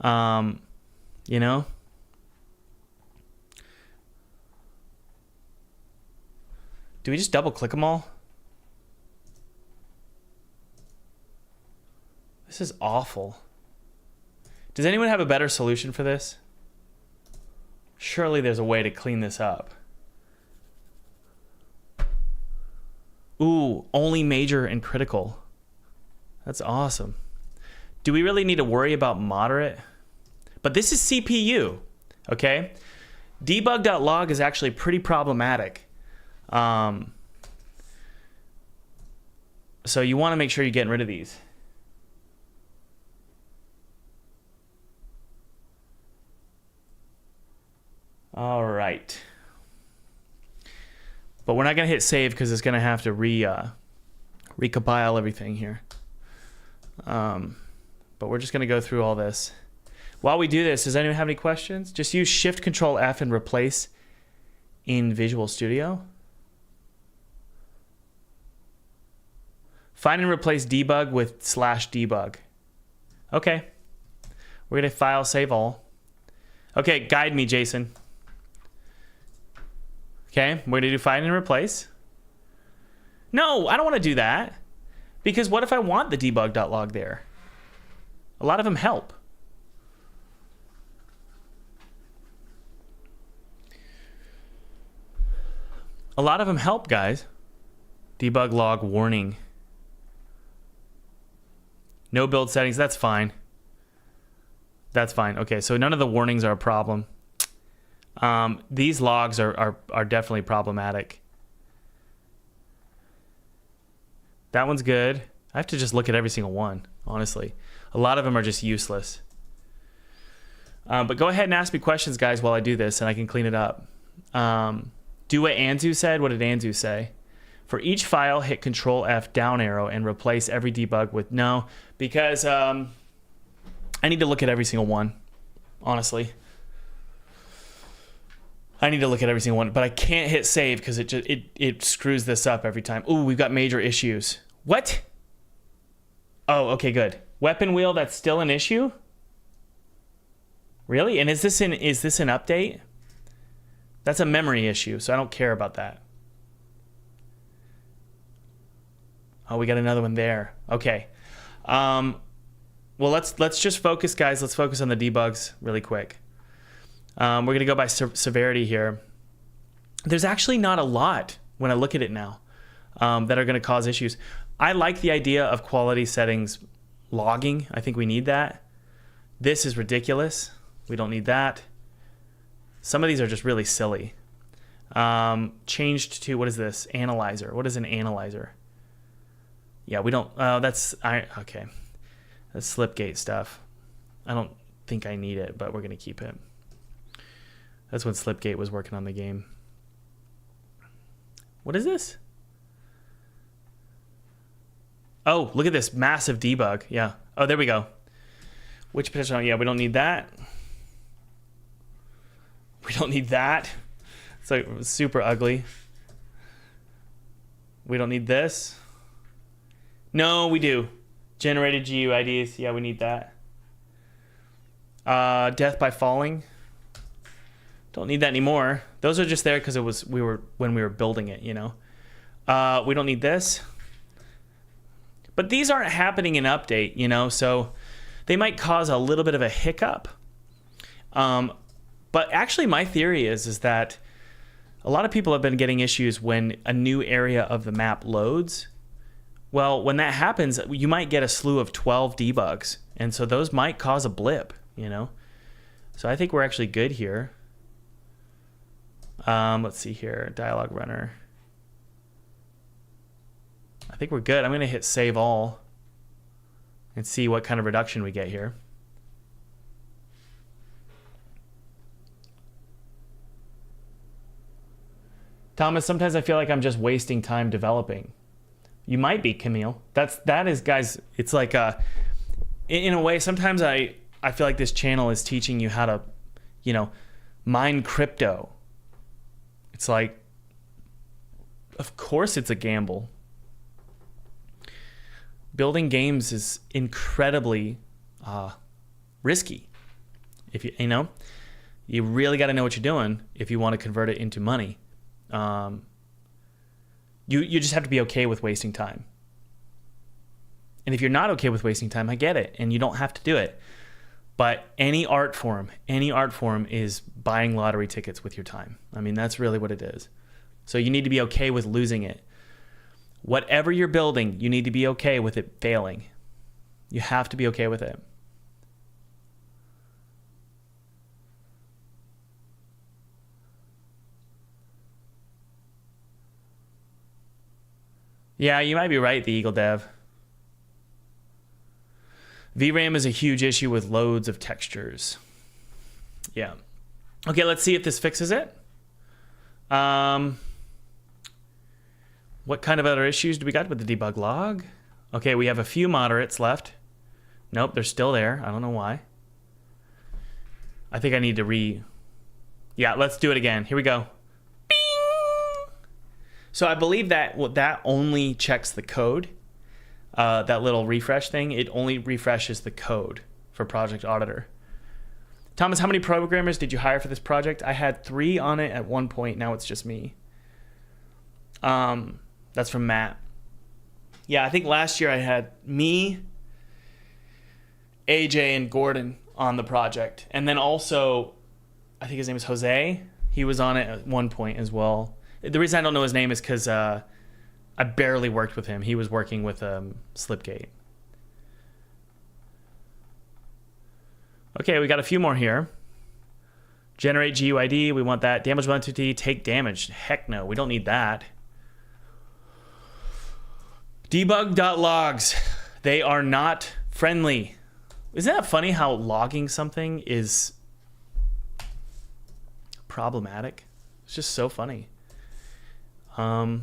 You know. Do we just double click them all? This is awful. Does anyone have a better solution for this? Surely there's a way to clean this up. Ooh, only major and critical. That's awesome. Do we really need to worry about moderate? But this is CPU, okay? Debug.log is actually pretty problematic. So you want to make sure you're getting rid of these. All right. But we're not going to hit save because it's going to have to recompile everything here. But we're just going to go through all this. While we do this, does anyone have any questions? Just use Shift Control F and replace in Visual Studio. Find and replace debug with /debug. Okay. We're going to file save all. Okay, guide me, Jason. Okay, we're going to do find and replace. No, I don't want to do that. Because what if I want the debug.log there? A lot of them help. A lot of them help, guys. Debug log warning. No build settings, that's fine. That's fine. Okay, so none of the warnings are a problem. These logs are definitely problematic. That one's good. I have to just look at every single one, honestly. A lot of them are just useless. But go ahead and ask me questions, guys, while I do this, and I can clean it up. Do what Anzu said. What did Anzu say? For each file, hit Control F down arrow and replace every debug with no, because I need to look at every single one, honestly. I need to look at every single one, but I can't hit save because it screws this up every time. Ooh, we've got major issues. What? Oh, okay, good. Weapon wheel, that's still an issue? Really? And is this an update? That's a memory issue, so I don't care about that. Oh, we got another one there. Okay. Well, let's just focus, guys. Let's focus on the debugs really quick. We're going to go by severity here. There's actually not a lot when I look at it now that are going to cause issues. I like the idea of quality settings logging. I think we need that. This is ridiculous. We don't need that. Some of these are just really silly. Changed to, what is this? Analyzer. What is an analyzer? Yeah, we don't, okay. That's Slipgate stuff. I don't think I need it, but we're going to keep it. That's when Slipgate was working on the game. What is this? Oh, look at this massive debug. Yeah. Oh, there we go. Which potential? Yeah, we don't need that. We don't need that. It's like super ugly. We don't need this. No, we do. Generated GUIDs. Yeah, we need that. Death by falling. Don't need that anymore. Those are just there because when we were building it, you know. We don't need this. But these aren't happening in update, you know, so they might cause a little bit of a hiccup. But actually my theory is that a lot of people have been getting issues when a new area of the map loads. Well, when that happens, you might get a slew of 12 debugs. And so those might cause a blip, you know. So I think we're actually good here. Let's see here, dialog runner. I think we're good. I'm going to hit save all and see what kind of reduction we get here. Thomas, sometimes I feel like I'm just wasting time developing. You might be, Camille. That is, guys, it's like in a way, sometimes I feel like this channel is teaching you how to, mine crypto. It's like, of course it's a gamble. Building games is incredibly risky. If you really got to know what you're doing if you want to convert it into money. You just have to be okay with wasting time. And if you're not okay with wasting time, I get it, and you don't have to do it. But any art form is buying lottery tickets with your time. I mean, that's really what it is. So you need to be okay with losing it. Whatever you're building, you need to be okay with it failing. You have to be okay with it. Yeah, you might be right, the Eagle Dev. VRAM is a huge issue with loads of textures. Yeah. Okay, let's see if this fixes it. What kind of other issues do we got with the debug log? Okay, we have a few moderates left. Nope, they're still there. I don't know why. I think I need to Yeah, let's do it again. Here we go. Bing! So I believe that that only checks the code. That little refresh thing, it only refreshes the code for Project Auditor. Thomas, how many programmers did you hire for this project? I had 3 on it at one point. Now it's just me. That's from Matt. Yeah, I think last year I had me, AJ, and Gordon on the project. And then also, I think his name is Jose. He was on it at one point as well. The reason I don't know his name is because I barely worked with him. He was working with Slipgate. Okay, we got a few more here. Generate GUID, we want that. Damage entity, take damage. Heck no, we don't need that. Debug.logs, they are not friendly. Isn't that funny how logging something is problematic? It's just so funny. So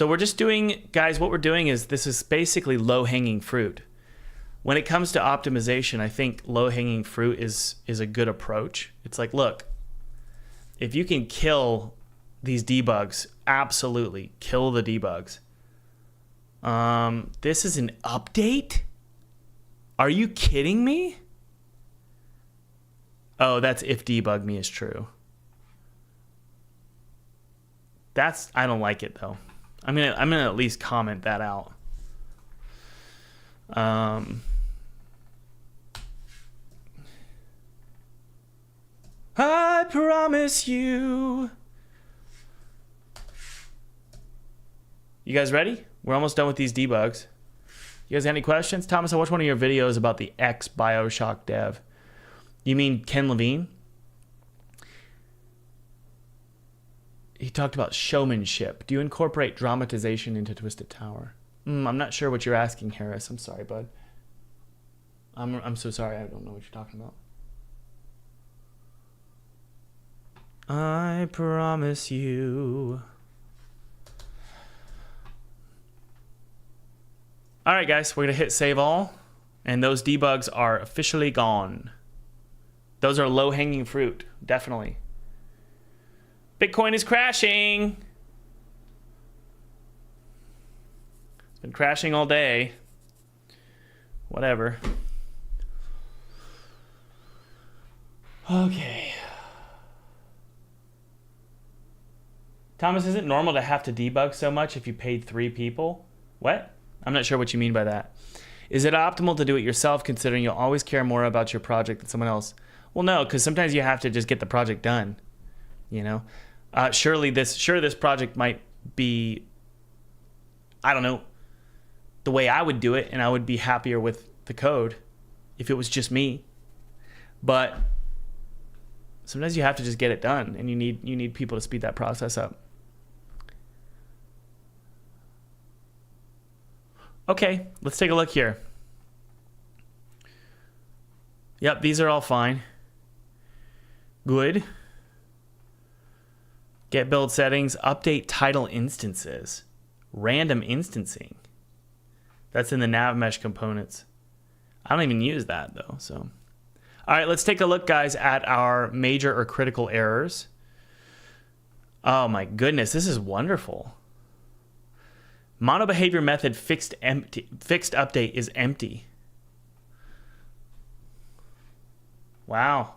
we're just doing, guys, what we're doing is this is basically low-hanging fruit. When it comes to optimization, I think low-hanging fruit is a good approach. It's like, look, if you can kill these debugs, absolutely kill the debugs. This is an update? Are you kidding me? Oh, that's if debug me is true. I don't like it though. I'm gonna at least comment that out. I promise you. You guys ready? We're almost done with these debugs. You guys got any questions? Thomas, I watched one of your videos about the ex-Bioshock dev. You mean Ken Levine? He talked about showmanship. Do you incorporate dramatization into Twisted Tower? I'm not sure what you're asking, Harris. I'm sorry, bud. I'm so sorry. I don't know what you're talking about. I promise you. All right, guys, we're going to hit save all, and those debugs are officially gone. Those are low-hanging fruit, definitely. Bitcoin is crashing. It's been crashing all day. Whatever. Okay. Thomas, is it normal to have to debug so much if you paid 3 people? What? I'm not sure what you mean by that. Is it optimal to do it yourself considering you'll always care more about your project than someone else? Well, no, because sometimes you have to just get the project done. You know? Sure, this project might be, I don't know, the way I would do it, and I would be happier with the code if it was just me. But sometimes you have to just get it done, and you need people to speed that process up. Okay, let's take a look here. Yep, these are all fine. Good. Get build settings, update title instances, random instancing. That's in the nav mesh components. I don't even use that though. So, all right, let's take a look, guys, at our major or critical errors. Oh my goodness, this is wonderful. Mono behavior method fixed update is empty. Wow.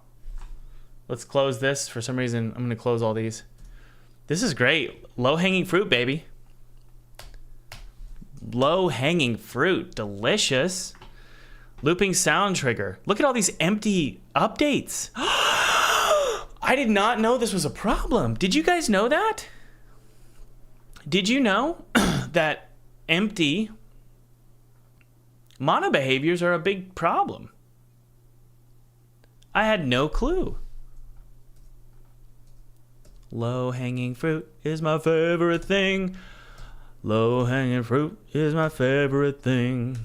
Let's close this. For some reason, I'm going to close all these. This is great. Low-hanging fruit, baby. Low-hanging fruit. Delicious. Looping sound trigger. Look at all these empty updates. I did not know this was a problem. Did you guys know that? Did you know that empty mono behaviors are a big problem? I had no clue. Low-hanging fruit is my favorite thing. Low-hanging fruit is my favorite thing.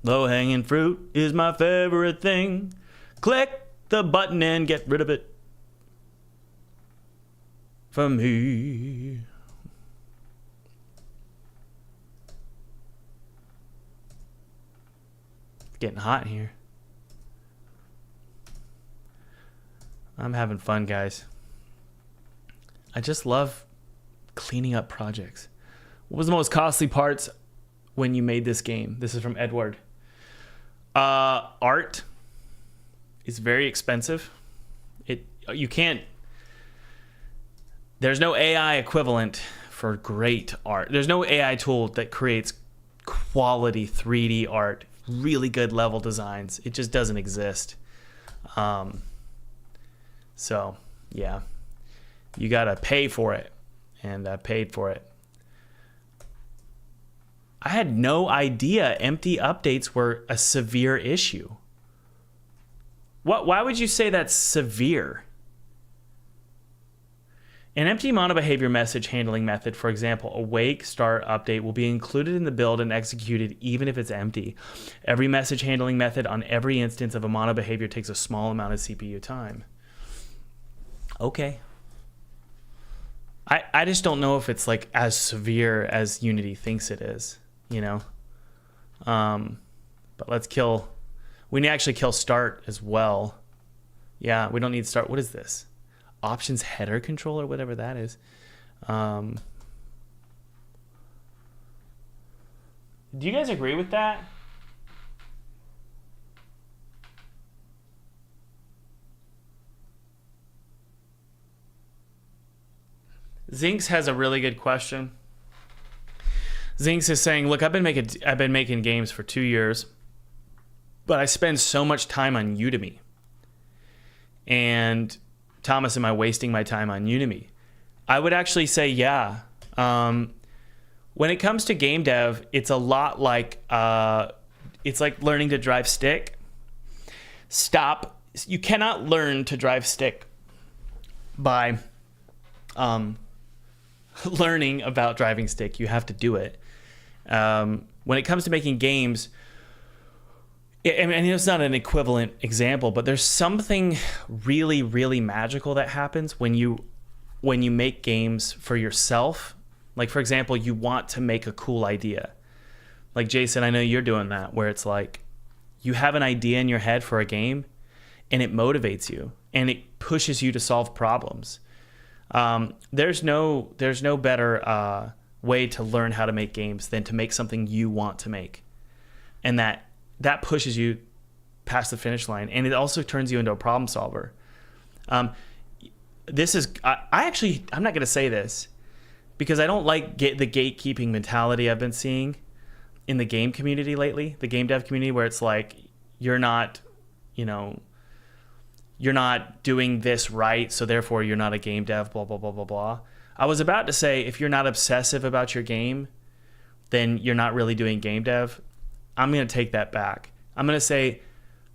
Low-hanging fruit is my favorite thing. Click the button and get rid of it for me. It's getting hot in here. I'm having fun, guys. I just love cleaning up projects. What was the most costly parts when you made this game? This is from Edward. Art is very expensive. You can't. There's no AI equivalent for great art. There's no AI tool that creates quality 3D art, really good level designs. It just doesn't exist. So, yeah, you got to pay for it, and I paid for it. I had no idea empty updates were a severe issue. Why would you say that's severe? An empty mono behavior message handling method, for example, awake start update, will be included in the build and executed even if it's empty. Every message handling method on every instance of a mono behavior takes a small amount of CPU time. Okay. I just don't know if it's like as severe as Unity thinks it is, you know? But let's kill, we need to actually kill start as well. Yeah, we don't need start. What is this? Options header controller, whatever that is. Do you guys agree with that? Zinx has a really good question. Zinx is saying, look, I've been making games for 2 years, but I spend so much time on Udemy. And Thomas, am I wasting my time on Udemy? I would actually say, yeah. When it comes to game dev, it's a lot like it's like learning to drive stick. Stop. You cannot learn to drive stick by learning about driving stick. You have to do it. When it comes to making games, I mean, it's not an equivalent example, but there's something really, really magical that happens when you make games for yourself. Like, for example, you want to make a cool idea. Like, Jason, I know you're doing that, where it's like you have an idea in your head for a game and it motivates you and it pushes you to solve problems. There's no better way to learn how to make games than to make something you want to make. And that pushes you past the finish line, and it also turns you into a problem solver. This is I'm not going to say this because I don't like the gatekeeping mentality I've been seeing in the game community lately, the game dev community, where it's like you're not doing this right, so therefore you're not a game dev, blah blah blah blah blah. I was about to say, if you're not obsessive about your game, then you're not really doing game dev. I'm going to take that back. I'm going to say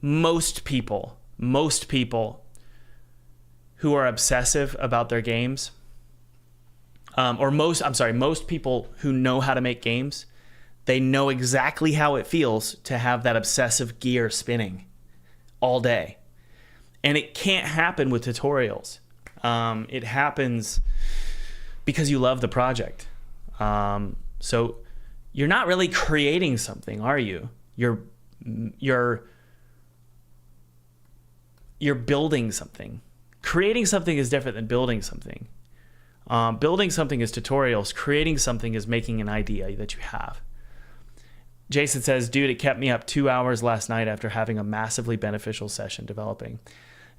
most people who are obsessive about their games, most people who know how to make games, they know exactly how it feels to have that obsessive gear spinning all day. And it can't happen with tutorials. It happens because you love the project. So you're not really creating something, are you? You're building something. Creating something is different than building something. Building something is tutorials. Creating something is making an idea that you have. Jason says, dude, it kept me up 2 hours last night after having a massively beneficial session developing.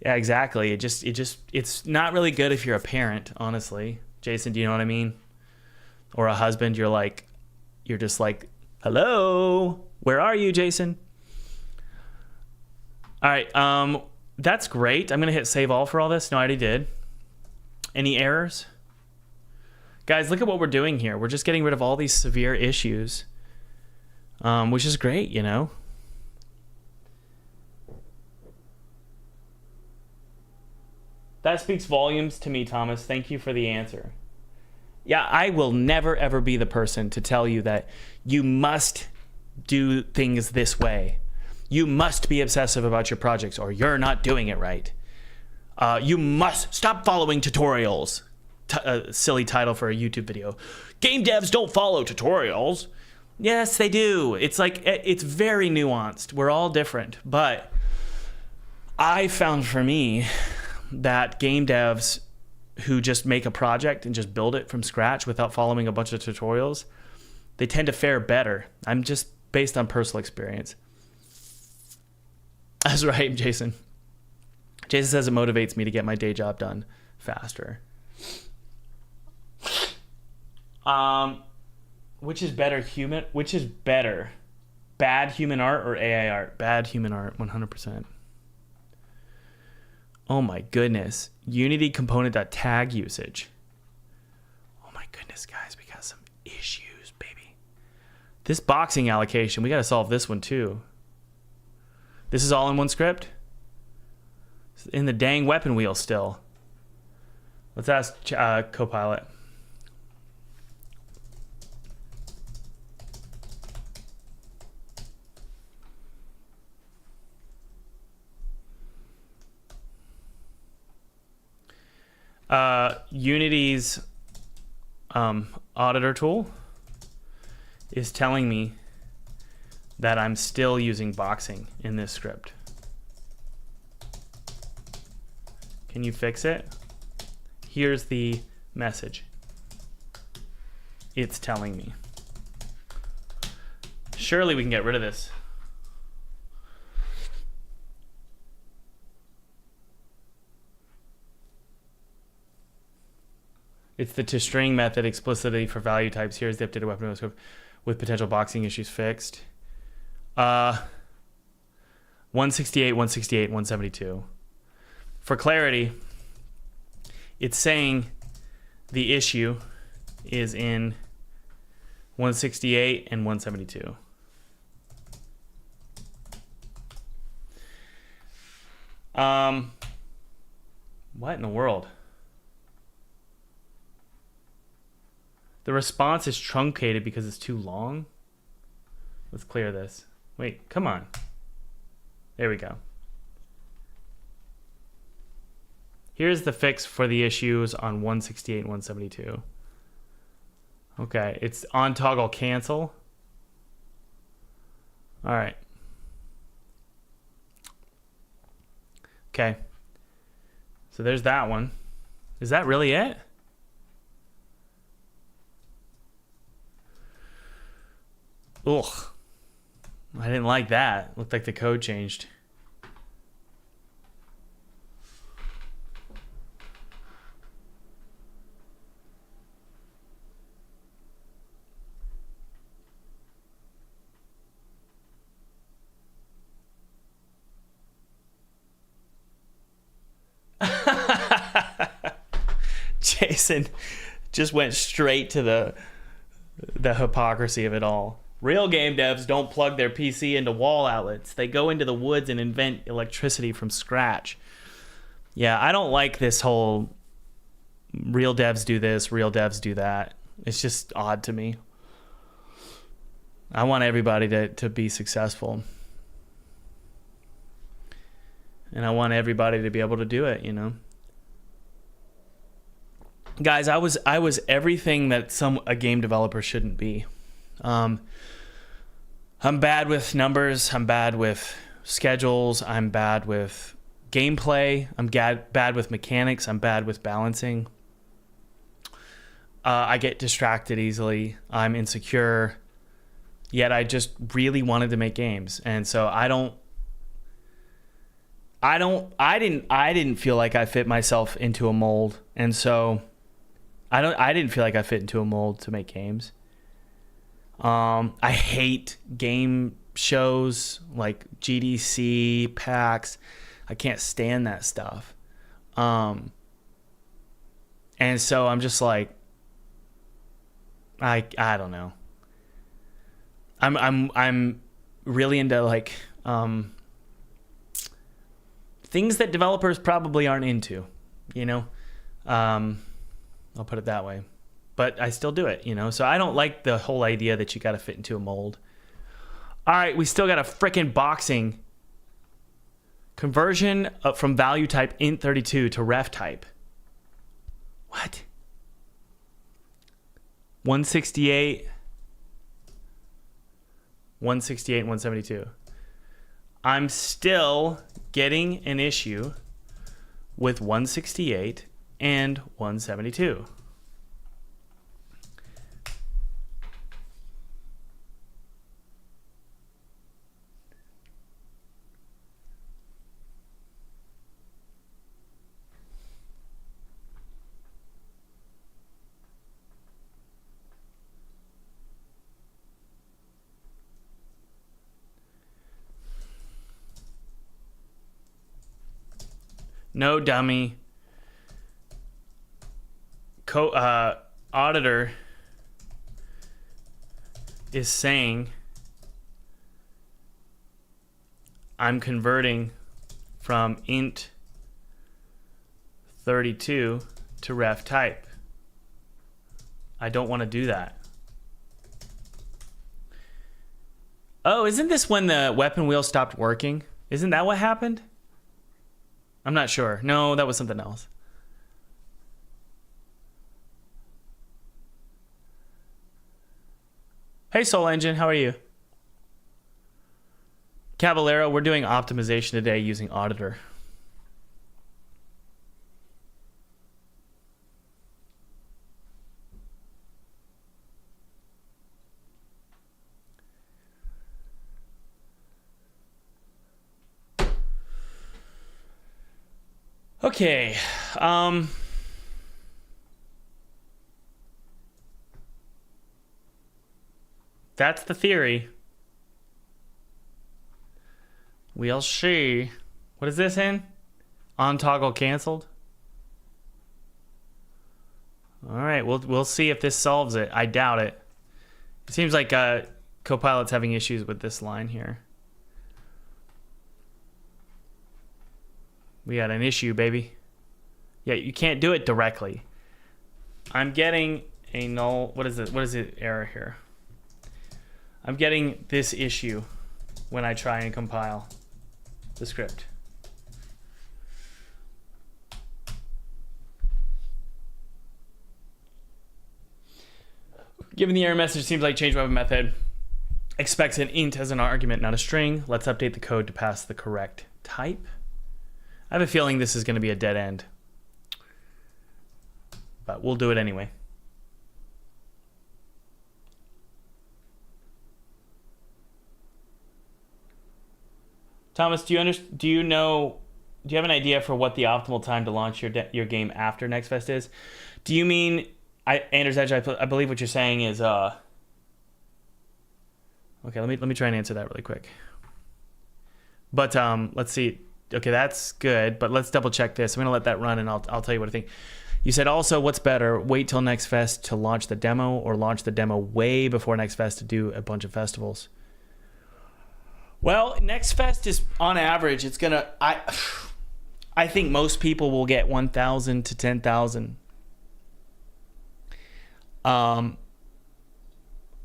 Yeah, exactly. It's not really good if you're a parent, honestly. Jason, do you know what I mean? Or a husband, you're just like, hello, where are you, Jason? All right, that's great. I'm gonna hit save all for all this. No, I already did. Any errors? Guys, look at what we're doing here. We're just getting rid of all these severe issues. Which is great, you know. That speaks volumes to me, Thomas. Thank you for the answer. Yeah, I will never, ever be the person to tell you that you must do things this way. You must be obsessive about your projects or you're not doing it right. You must stop following tutorials. Silly title for a YouTube video. Game devs don't follow tutorials. Yes, they do. It's like, it's very nuanced. We're all different. But I found for me that game devs who just make a project and just build it from scratch without following a bunch of tutorials, they tend to fare better. I'm just based on personal experience. That's right, Jason. Jason says it motivates me to get my day job done faster. Which is better, bad human art or AI art? Bad human art, 100%. Oh my goodness. Unity component.tag usage. Oh my goodness, guys, we got some issues, baby. This boxing allocation, we got to solve this one too. This is all in one script? It's in the dang weapon wheel still. Let's ask Copilot. Unity's auditor tool is telling me that I'm still using boxing in this script. Can you fix it? Here's the message. It's telling me. Surely we can get rid of this. It's the toString method explicitly for value types. Here's the updated weapon scope with potential boxing issues fixed. 168, 168, 172. For clarity, it's saying the issue is in 168 and 172. What in the world? The response is truncated because it's too long. Let's clear this. Wait, come on. There we go. Here's the fix for the issues on 168 and 172. Okay, it's on toggle cancel. All right. Okay. So there's that one. Is that really it? Ugh. I didn't like that. Looked like the code changed. Jason just went straight to the hypocrisy of it all. Real game devs don't plug their PC into wall outlets. They go into the woods and invent electricity from scratch. Yeah, I don't like this whole real devs do this, real devs do that. It's just odd to me. I want everybody to be successful. And I want everybody to be able to do it, you know? Guys, I was everything that a game developer shouldn't be. I'm bad with numbers. I'm bad with schedules. I'm bad with gameplay. I'm bad with mechanics. I'm bad with balancing. I get distracted easily. I'm insecure. Yet I just really wanted to make games, and so I didn't feel like I fit myself into a mold, and so I didn't feel like I fit into a mold to make games. I hate game shows like GDC, PAX. I can't stand that stuff. And so I'm just like, I don't know. I'm really into like things that developers probably aren't into, you know. I'll put it that way. But I still do it, you know. So I don't like the whole idea that you got to fit into a mold. All right, we still got a frickin' boxing conversion from value type int32 to ref type. What? 168, 168, and 172. I'm still getting an issue with 168 and 172. No, dummy. Auditor is saying I'm converting from int 32 to ref type. I don't want to do that. Oh, isn't this when the weapon wheel stopped working? Isn't that what happened? I'm not sure. No, that was something else. Hey, Soul Engine, how are you? Caballero, we're doing optimization today using Auditor. Okay. That's the theory. We'll see. What is this in? On toggle canceled. All right, we'll see if this solves it. I doubt it. It seems like Copilot's having issues with this line here. We got an issue, baby. Yeah, you can't do it directly. I'm getting a null. What is it? What is the error here? I'm getting this issue when I try and compile the script. Given the error message seems like change weapon method expects an int as an argument, not a string. Let's update the code to pass the correct type. I have a feeling this is going to be a dead end, but we'll do it anyway. Thomas, do you have an idea for what the optimal time to launch your game after Next Fest is? Do you mean, Anders Edge, I believe what you're saying is, okay, let me try and answer that really quick. But let's see. Okay, that's good, but let's double check this. I'm gonna let that run, and I'll tell you what I think. You said also, what's better, wait till Next Fest to launch the demo, or launch the demo way before Next Fest to do a bunch of festivals? Well, Next Fest is, on average, it's gonna, I think most people will get 1,000 to 10,000.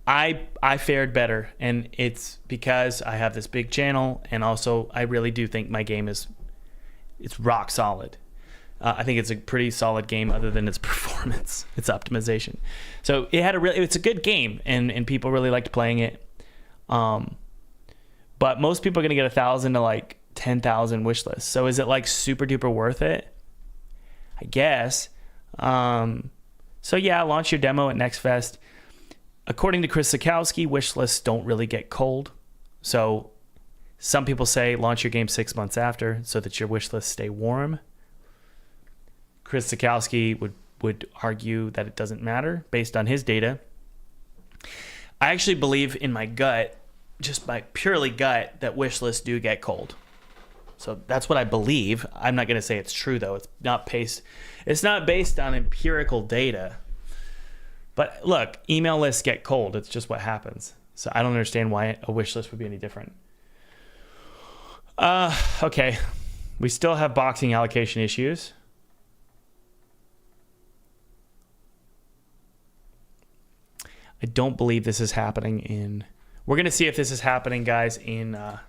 I fared better, and it's because I have this big channel, and also I really do think my game it's rock solid. I think it's a pretty solid game other than its performance, its optimization. So it's a good game, and people really liked playing it. But most people are going to get 1,000 to like 10,000 wish lists. So is it like super duper worth it? I guess. So yeah, launch your demo at Next Fest. According to Chris Sikowski, wish lists don't really get cold. So some people say launch your game 6 months after so that your wish lists stay warm. Chris Sikowski would argue that it doesn't matter based on his data. I actually believe in my gut, just my purely gut, that wish lists do get cold. So that's what I believe. I'm not going to say it's true though. It's not based on empirical data. But look, email lists get cold. It's just what happens. So I don't understand why a wish list would be any different. Okay. We still have boxing allocation issues. I don't believe this is happening in... We're going to see if this is happening, guys, in the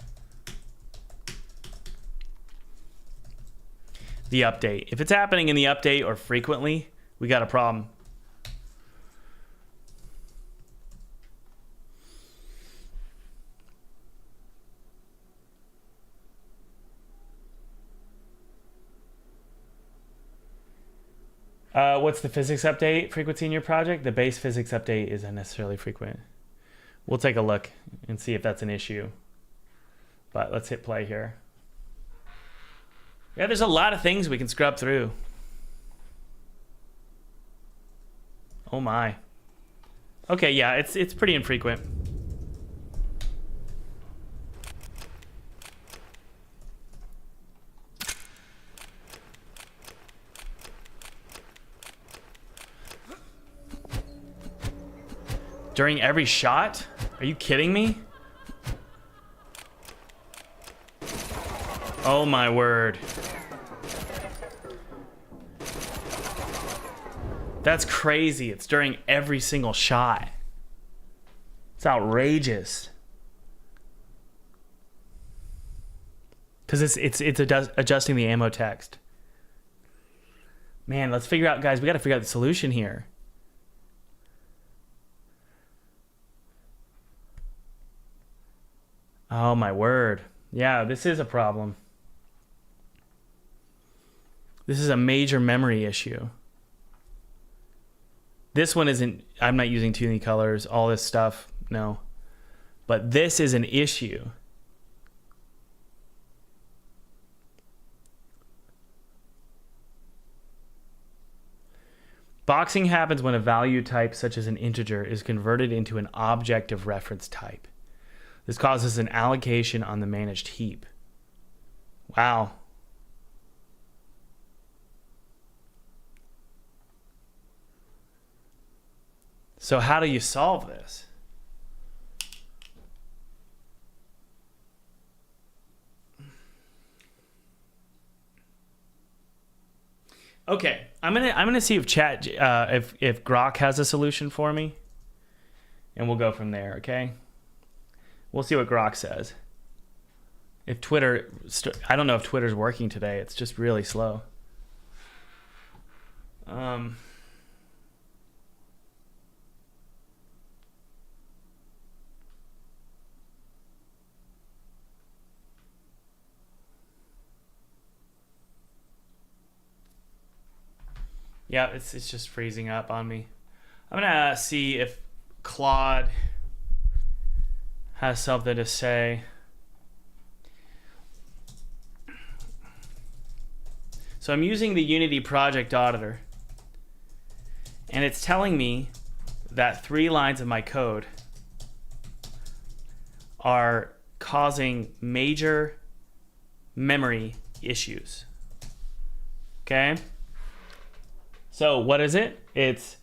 update. If it's happening in the update or frequently, we got a problem. What's the physics update frequency in your project? The base physics update is unnecessarily frequent. We'll take a look and see if that's an issue. But let's hit play here. Yeah, there's a lot of things we can scrub through. Oh my. Okay, yeah, it's pretty infrequent. During every shot? Are you kidding me? Oh my word. That's crazy. It's during every single shot. It's outrageous. Because it's adjusting the ammo text. Man, let's figure out, guys, we got to figure out the solution here. Oh my word. Yeah, this is a problem. This is a major memory issue. This one isn't, I'm not using too many colors, all this stuff, no. But this is an issue. Boxing happens when a value type, such as an integer, is converted into an object of reference type. This causes an allocation on the managed heap. Wow. So how do you solve this? Okay, I'm gonna see if chat if Grok has a solution for me, and we'll go from there. Okay. We'll see what Grok says. If Twitter, I don't know if Twitter's working today. It's just really slow. Yeah, it's just freezing up on me. I'm gonna see if Claude has something to say. So I'm using the Unity project auditor, and it's telling me that 3 lines of my code are causing major memory issues. Okay? So what is it? It's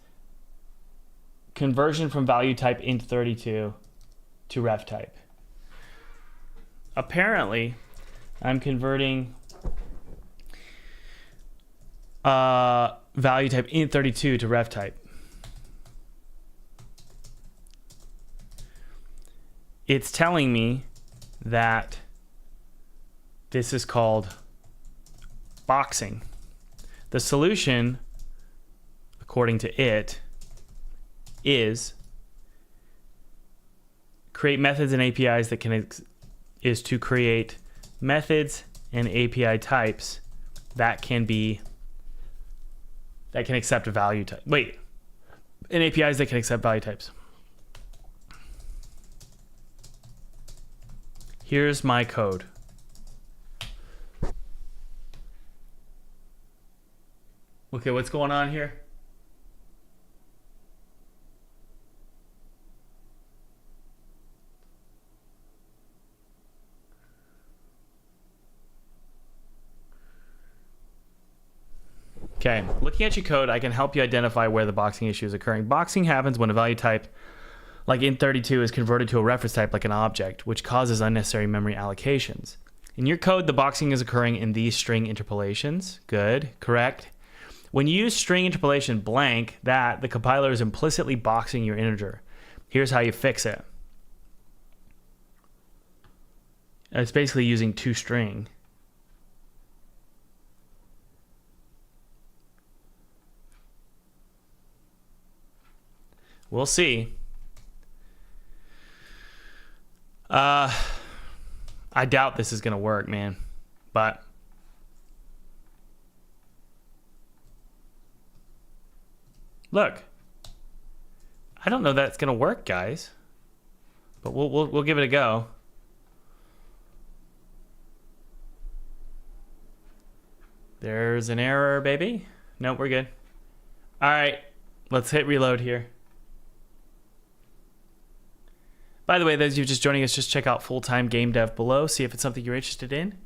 conversion from value type int32 to ref type. Apparently, I'm converting value type int32 to ref type. It's telling me that this is called boxing. The solution, according to it, is create methods and APIs that is to create methods and API types that can accept a value type. Wait, and APIs that can accept value types. Here's my code. Okay, what's going on here? Okay, looking at your code, I can help you identify where the boxing issue is occurring. Boxing happens when a value type, like int32, is converted to a reference type like an object, which causes unnecessary memory allocations. In your code, the boxing is occurring in these string interpolations. Good, correct. When you use string interpolation blank, the compiler is implicitly boxing your integer. Here's how you fix it. It's basically using toString. We'll see. I doubt this is going to work, man. But look, I don't know that it's going to work, guys. But we'll give it a go. There's an error, baby. No, we're good. All right, let's hit reload here. By the way, those of you just joining us, just check out full-time game dev below. See if it's something you're interested in.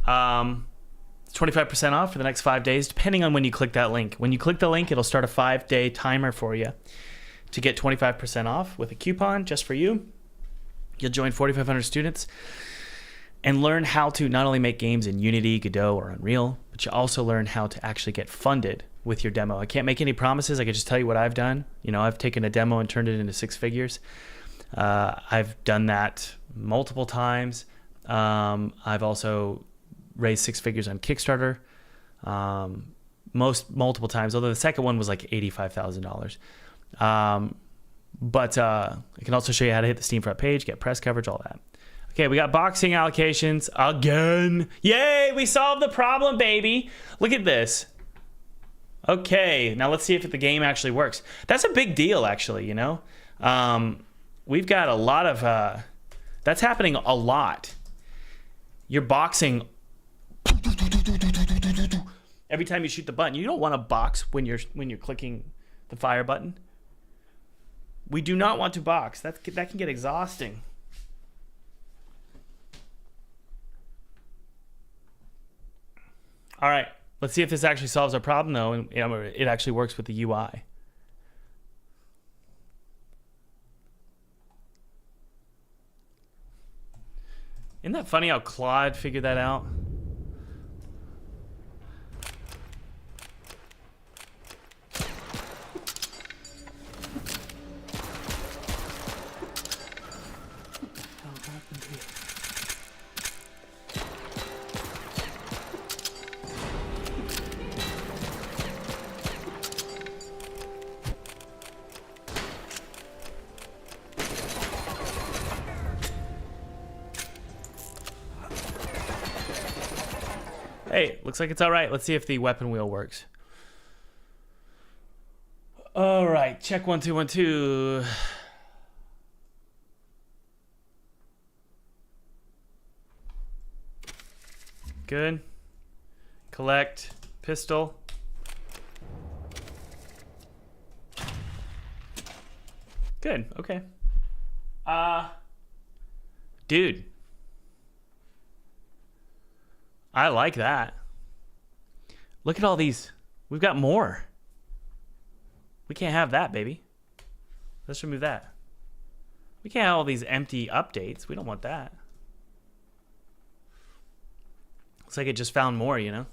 25% off for the next 5 days, depending on when you click that link. When you click the link, it'll start a 5-day timer for you to get 25% off with a coupon just for you. You'll join 4,500 students and learn how to not only make games in Unity, Godot, or Unreal, but you also learn how to actually get funded with your demo. I can't make any promises. I can just tell you what I've done. You know, I've taken a demo and turned it into 6 figures. I've done that multiple times. I've also raised 6 figures on Kickstarter, multiple times, although the second one was like $85,000. But I can also show you how to hit the Steam front page, get press coverage, all that. Okay, we got boxing allocations again. Yay, we solved the problem, baby. Look at this. Okay, now let's see if the game actually works. That's a big deal, actually, you know? We've got a lot of... that's happening a lot. You're boxing... Every time you shoot the button. You don't want to box when you're clicking the fire button. We do not want to box. That can get exhausting. All right. Let's see if this actually solves our problem, though, and it actually works with the UI. Isn't that funny how Claude figured that out? Hey, looks like it's all right. Let's see if the weapon wheel works. All right, check 1 2 1 2. Good. Collect pistol. Good. Okay. Dude. I like that. Look at all these. We've got more. We can't have that, baby. Let's remove that. We can't have all these empty updates. We don't want that. Looks like it just found more, you know?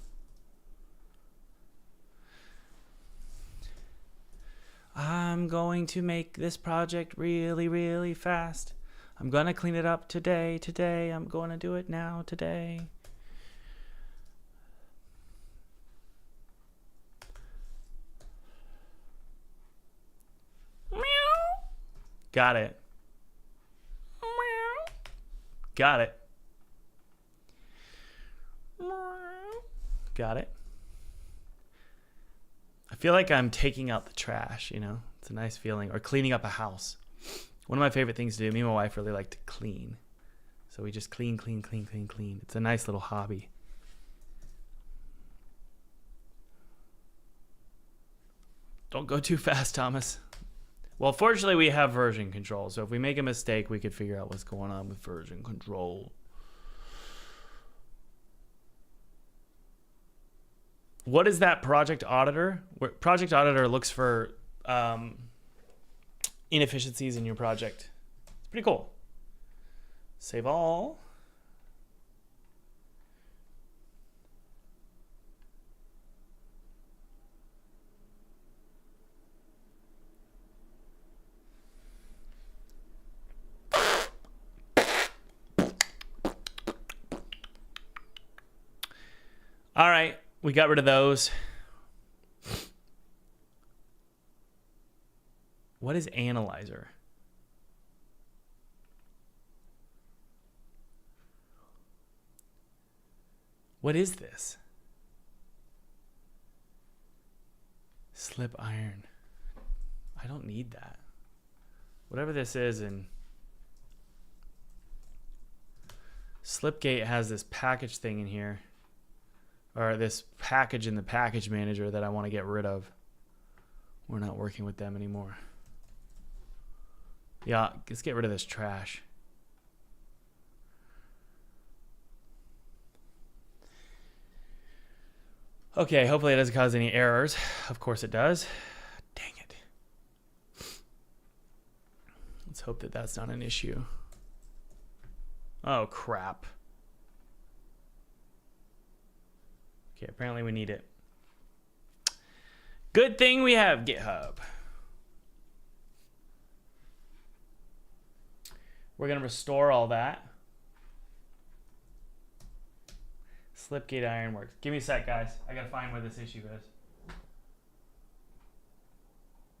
I'm going to make this project really, really fast. I'm going to clean it up today. I'm going to do it now, today. Got it. Got it. Got it. I feel like I'm taking out the trash, you know? It's a nice feeling. Or cleaning up a house. One of my favorite things to do, me and my wife really like to clean. So we just clean. It's a nice little hobby. Don't go too fast, Thomas. Well, fortunately, we have version control. So if we make a mistake, we could figure out what's going on with version control. What is that project auditor? Project auditor looks for inefficiencies in your project. It's pretty cool. Save all. All right, we got rid of those. What is analyzer? What is this? Slip iron. I don't need that. Whatever this is, and Slipgate has this package thing in here. Or this package in the package manager that I want to get rid of. We're not working with them anymore. Yeah, let's get rid of this trash. Okay, hopefully it doesn't cause any errors. Of course it does. Dang it. Let's hope that that's not an issue. Oh, crap. Okay, apparently we need it. Good thing we have GitHub. We're going to restore all that. Slipgate Ironworks. Give me a sec, guys. I got to find where this issue is.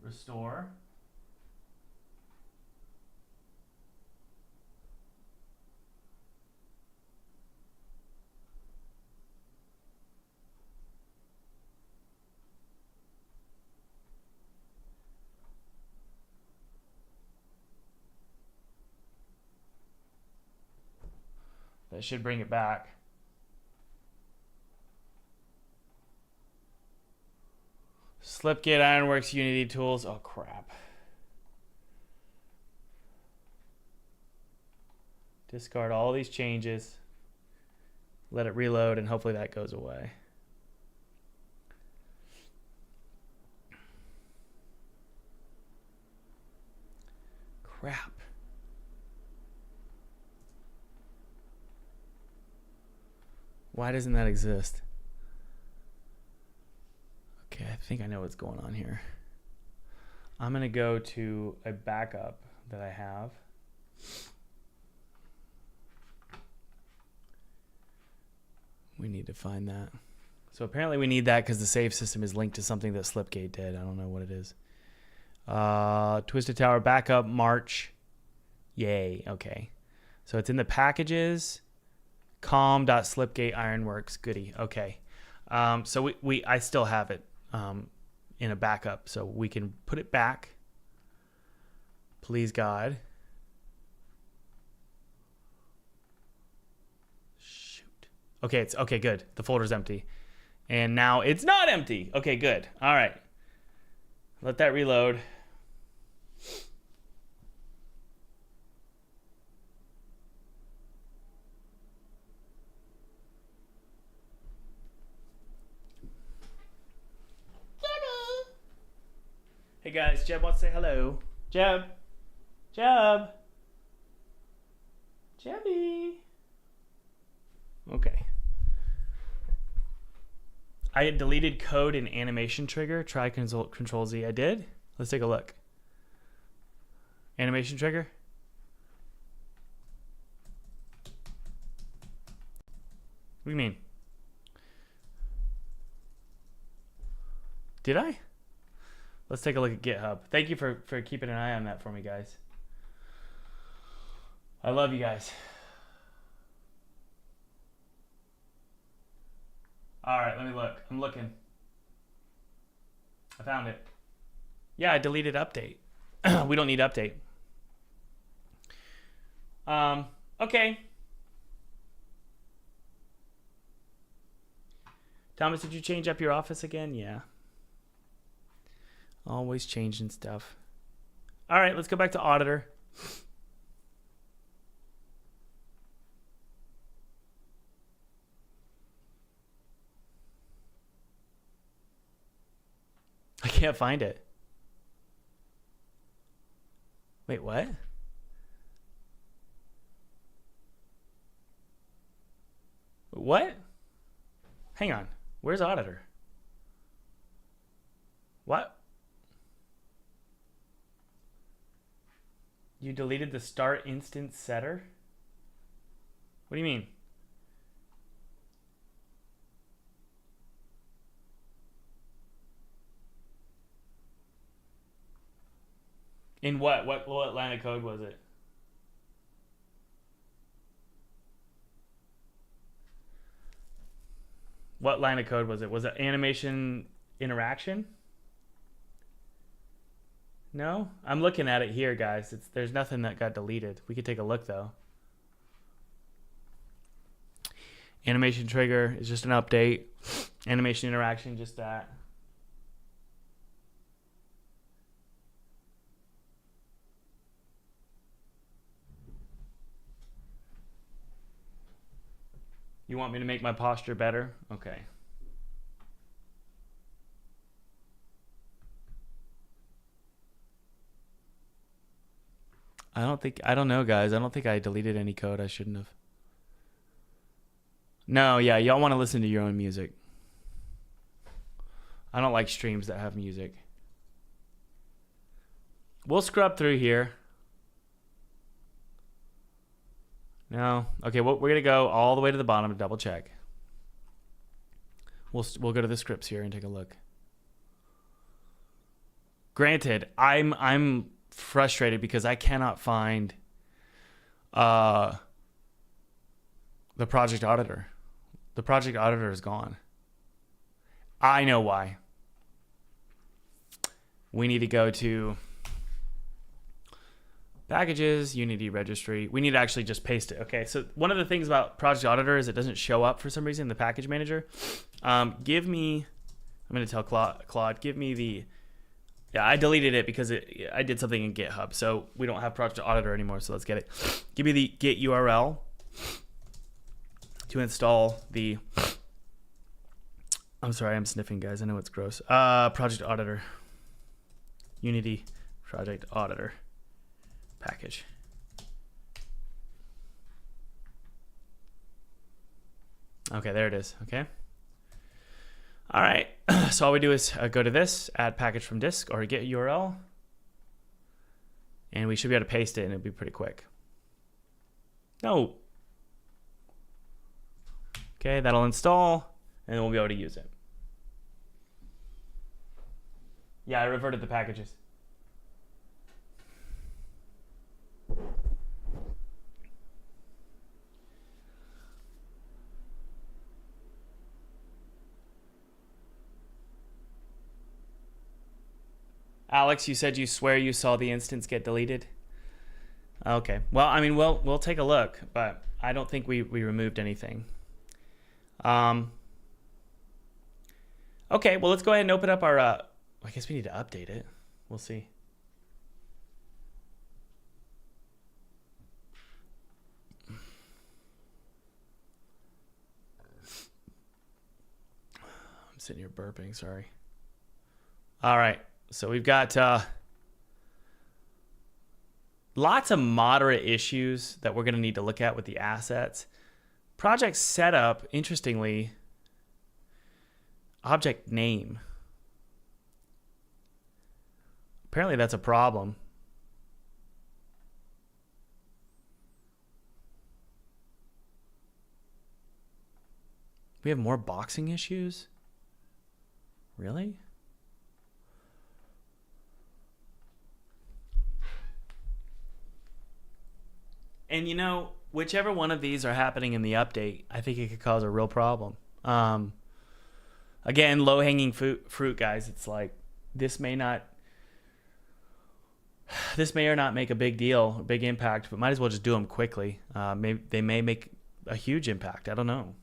Restore. That should bring it back. Slipgate Ironworks Unity tools. Oh, crap. Discard all these changes. Let it reload, and hopefully that goes away. Crap. Why doesn't that exist? Okay, I think I know what's going on here. I'm going to go to a backup that I have. We need to find that. So apparently we need that because the save system is linked to something that Slipgate did. I don't know what it is. Twisted Tower backup March. Yay. Okay. So it's in the packages. com.slipgate ironworks. Goody. Okay. So I still have it in a backup, so we can put it back. Please God. Shoot. Okay, it's okay, good. The folder's empty. And now it's not empty. Okay, good. All right. Let that reload. Hey guys, Jeb wants to say hello. Jeb. Jeb. Jebby. Okay. I had deleted code in animation trigger. Try Control Z. I did. Let's take a look. Animation trigger. What do you mean? Did I? Let's take a look at GitHub. Thank you for keeping an eye on that for me, guys. I love you guys. All right, let me look. I'm looking. I found it. Yeah, I deleted update. We don't need update. Okay. Thomas, did you change up your office again? Yeah. Always changing stuff. All right, let's go back to auditor. I can't find it. Wait, what? What? Hang on. Where's auditor? What? You deleted the start instance setter? What do you mean? In what? What line of code was it? What line of code was it? Was it animation interaction? No? I'm looking at it here, guys. There's nothing that got deleted. We could take a look, though. Animation trigger is just an update. Animation interaction, just that. You want me to make my posture better? Okay. I don't know, guys. I don't think I deleted any code. I shouldn't have. No, yeah, y'all want to listen to your own music. I don't like streams that have music. We'll scrub through here. No. Okay, well, we're going to go all the way to the bottom to double check. We'll go to the scripts here and take a look. Granted, I'm frustrated because I cannot find the project auditor. The project auditor is gone. I know why. We need to go to packages, Unity registry. We need to actually just paste it. Okay, so one of the things about project auditor is it doesn't show up for some reason in the package manager. I'm going to tell Claude, give me the, yeah, I deleted it because I did something in GitHub. So we don't have project auditor anymore. So let's get it. Give me the git URL to install the, I'm sorry, I'm sniffing, guys. I know it's gross. Project auditor, Unity project auditor package. Okay, there it is. Okay. All right. So all we do is go to this, add package from disk or get URL, and we should be able to paste it, and it'll be pretty quick. No. Okay, that'll install, and then we'll be able to use it. Yeah, I reverted the packages. Alex, you said you swear you saw the instance get deleted. Okay. Well, I mean, we'll take a look, but I don't think we removed anything. Okay. Well, let's go ahead and open up our. I guess we need to update it. We'll see. I'm sitting here burping. Sorry. All right. So we've got lots of moderate issues that we're going to need to look at with the assets. Project setup, interestingly, object name. Apparently that's a problem. We have more boxing issues? Really? And whichever one of these are happening in the update, I think it could cause a real problem. Again, low-hanging fruit, guys. It's like this may or not make a big deal, a big impact, but might as well just do them quickly. Maybe they may make a huge impact. I don't know.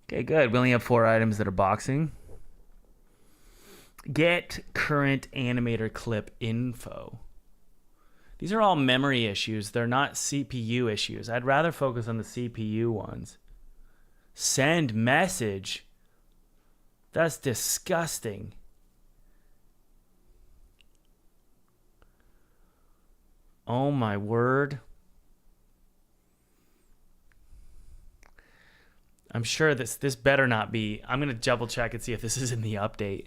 Okay, good. We only have 4 items that are boxing. Get current animator clip info. These are all memory issues. They're not CPU issues. I'd rather focus on the CPU ones. Send message. That's disgusting. Oh my word. I'm sure this better not be. I'm going to double check and see if this is in the update.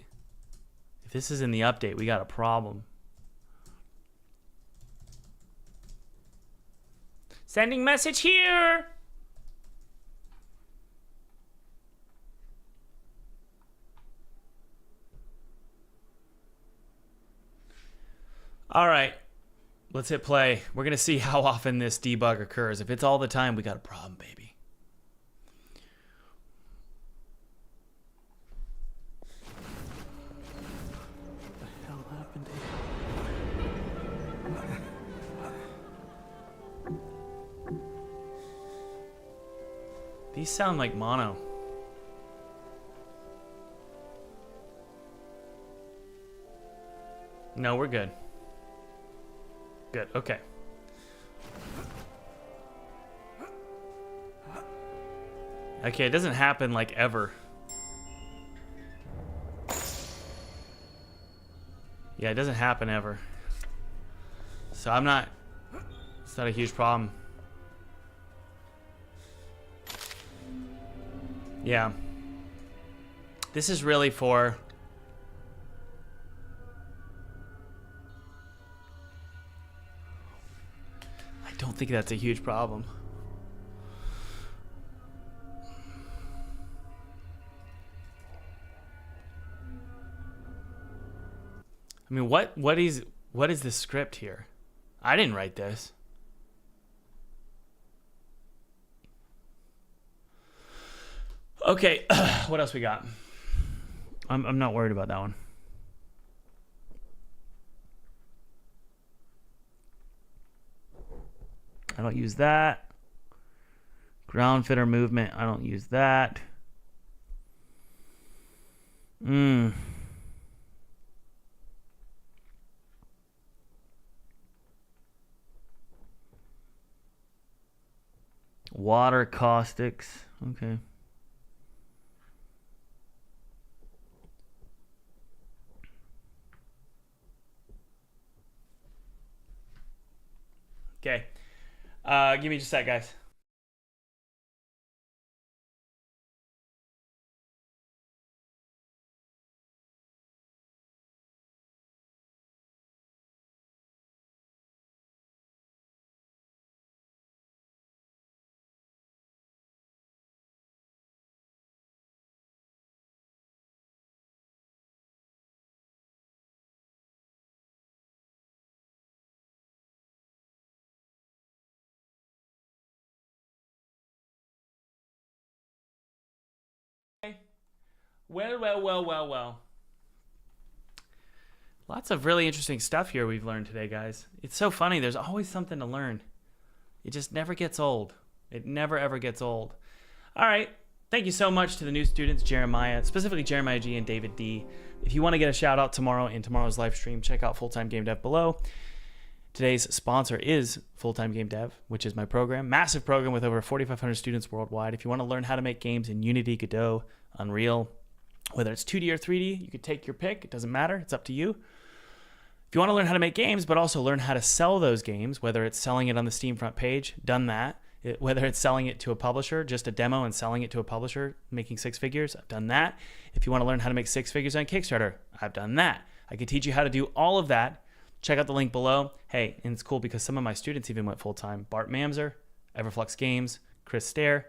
If this is in the update, we got a problem. Sending message here. All right. Let's hit play. We're going to see how often this debug occurs. If it's all the time, we got a problem, baby. These sound like mono. No, we're good. Good, okay. Okay, it doesn't happen like ever. Yeah, it doesn't happen ever. So it's not a huge problem. Yeah. This is really for... I don't think that's a huge problem. I mean, what is the script here? I didn't write this. Okay, what else we got? I'm not worried about that one. I don't use that. Ground fitter movement, I don't use that. Water caustics, okay. Okay. Give me just a sec, guys. Well. Lots of really interesting stuff here we've learned today, guys. It's so funny. There's always something to learn. It just never gets old. It never, ever gets old. All right. Thank you so much to the new students, Jeremiah, specifically Jeremiah G and David D. If you want to get a shout out tomorrow in tomorrow's live stream, check out Full Time Game Dev below. Today's sponsor is Full Time Game Dev, which is my program. Massive program with over 4,500 students worldwide. If you want to learn how to make games in Unity, Godot, Unreal, whether it's 2D or 3D, you could take your pick. It doesn't matter. It's up to you. If you want to learn how to make games, but also learn how to sell those games, whether it's selling it on the Steam front page, done that. Whether it's selling it to a publisher, just a demo and selling it to a publisher, making 6 figures, I've done that. If you want to learn how to make 6 figures on Kickstarter, I've done that. I can teach you how to do all of that check out the link below. Hey, and it's cool because some of my students even went full-time. Bart Mamser, Everflux Games, Chris Stair,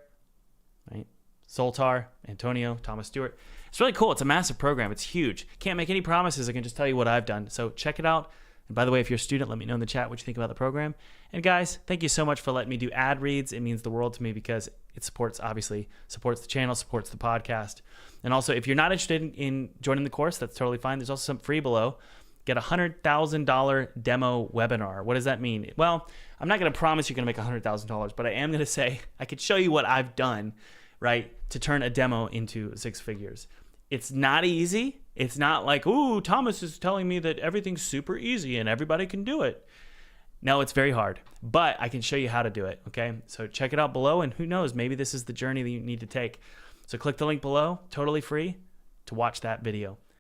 right? Zoltar, Antonio, Thomas Stewart. It's really cool. It's a massive program. It's huge. Can't make any promises. I can just tell you what I've done. So check it out. And by the way, if you're a student, let me know in the chat what you think about the program. And guys, thank you so much for letting me do ad reads. It means the world to me because it obviously supports the channel, supports the podcast. And also, if you're not interested in joining the course, that's totally fine. There's also some free below. Get a $100,000 demo webinar. What does that mean? Well, I'm not going to promise you're going to make $100,000, but I am going to say I could show you what I've done, right, to turn a demo into 6 figures. It's not easy. It's not like, ooh, Thomas is telling me that everything's super easy and everybody can do it. No, it's very hard, but I can show you how to do it, okay? So check it out below, and who knows, maybe this is the journey that you need to take. So click the link below, totally free, to watch that video.